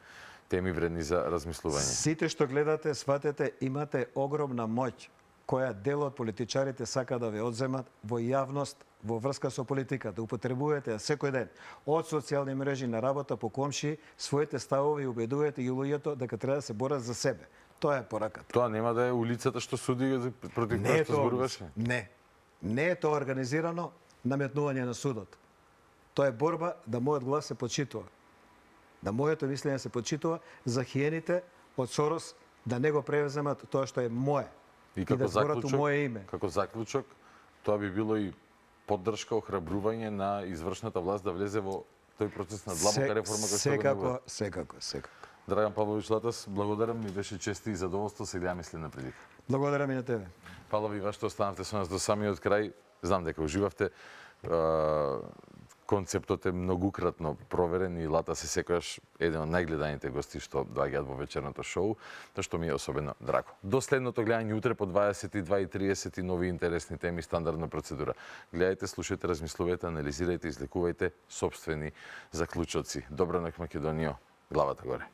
S1: теми вредни за размислување.
S10: Сите што гледате, сватете, имате огромна моќ која дел од политичарите сака да ве одземат во јавност, во врска со политиката. Употребувате ја секој ден. Од социјални мрежи на работа по комши, своите ставови и убедувате ги луѓето дека треба да се борат за себе. Тоа е пораката.
S1: Тоа нема да е улицата што суди против која што зборуваше?
S10: Не. Не е тоа организирано наметнување на судот. Тоа е борба да мојот глас се почитува. Да моето мислење се почитува за хиените од Сорос да не го превземат тоа што е мое.
S1: И
S10: да зборат у мое име.
S1: Како заклучок, тоа би било и поддршка, охрабрување на извршната власт да влезе во тој процес на длабока реформа кој што го
S10: Секако.
S1: Драган Павлович Латас, благодарам, ми беше чест и задоволство, се гледаме следна прилика.
S10: Благодарам и на тебе.
S1: Фала ви што останавте со нас до самиот крај. Знам дека уживавте. Концептот е многукратно проверен и Лата се секојаш еден од најгледаните гости што доаѓаат во вечерното шоу, тоа што ми е особено драго. До следното гледање утре по 22:30 нови интересни теми, стандардна процедура. Гледајте, слушајте, размислувајте, анализирајте, излекувајте сопствени заклучоци. Добра ноќ, Македонијо, главата горе.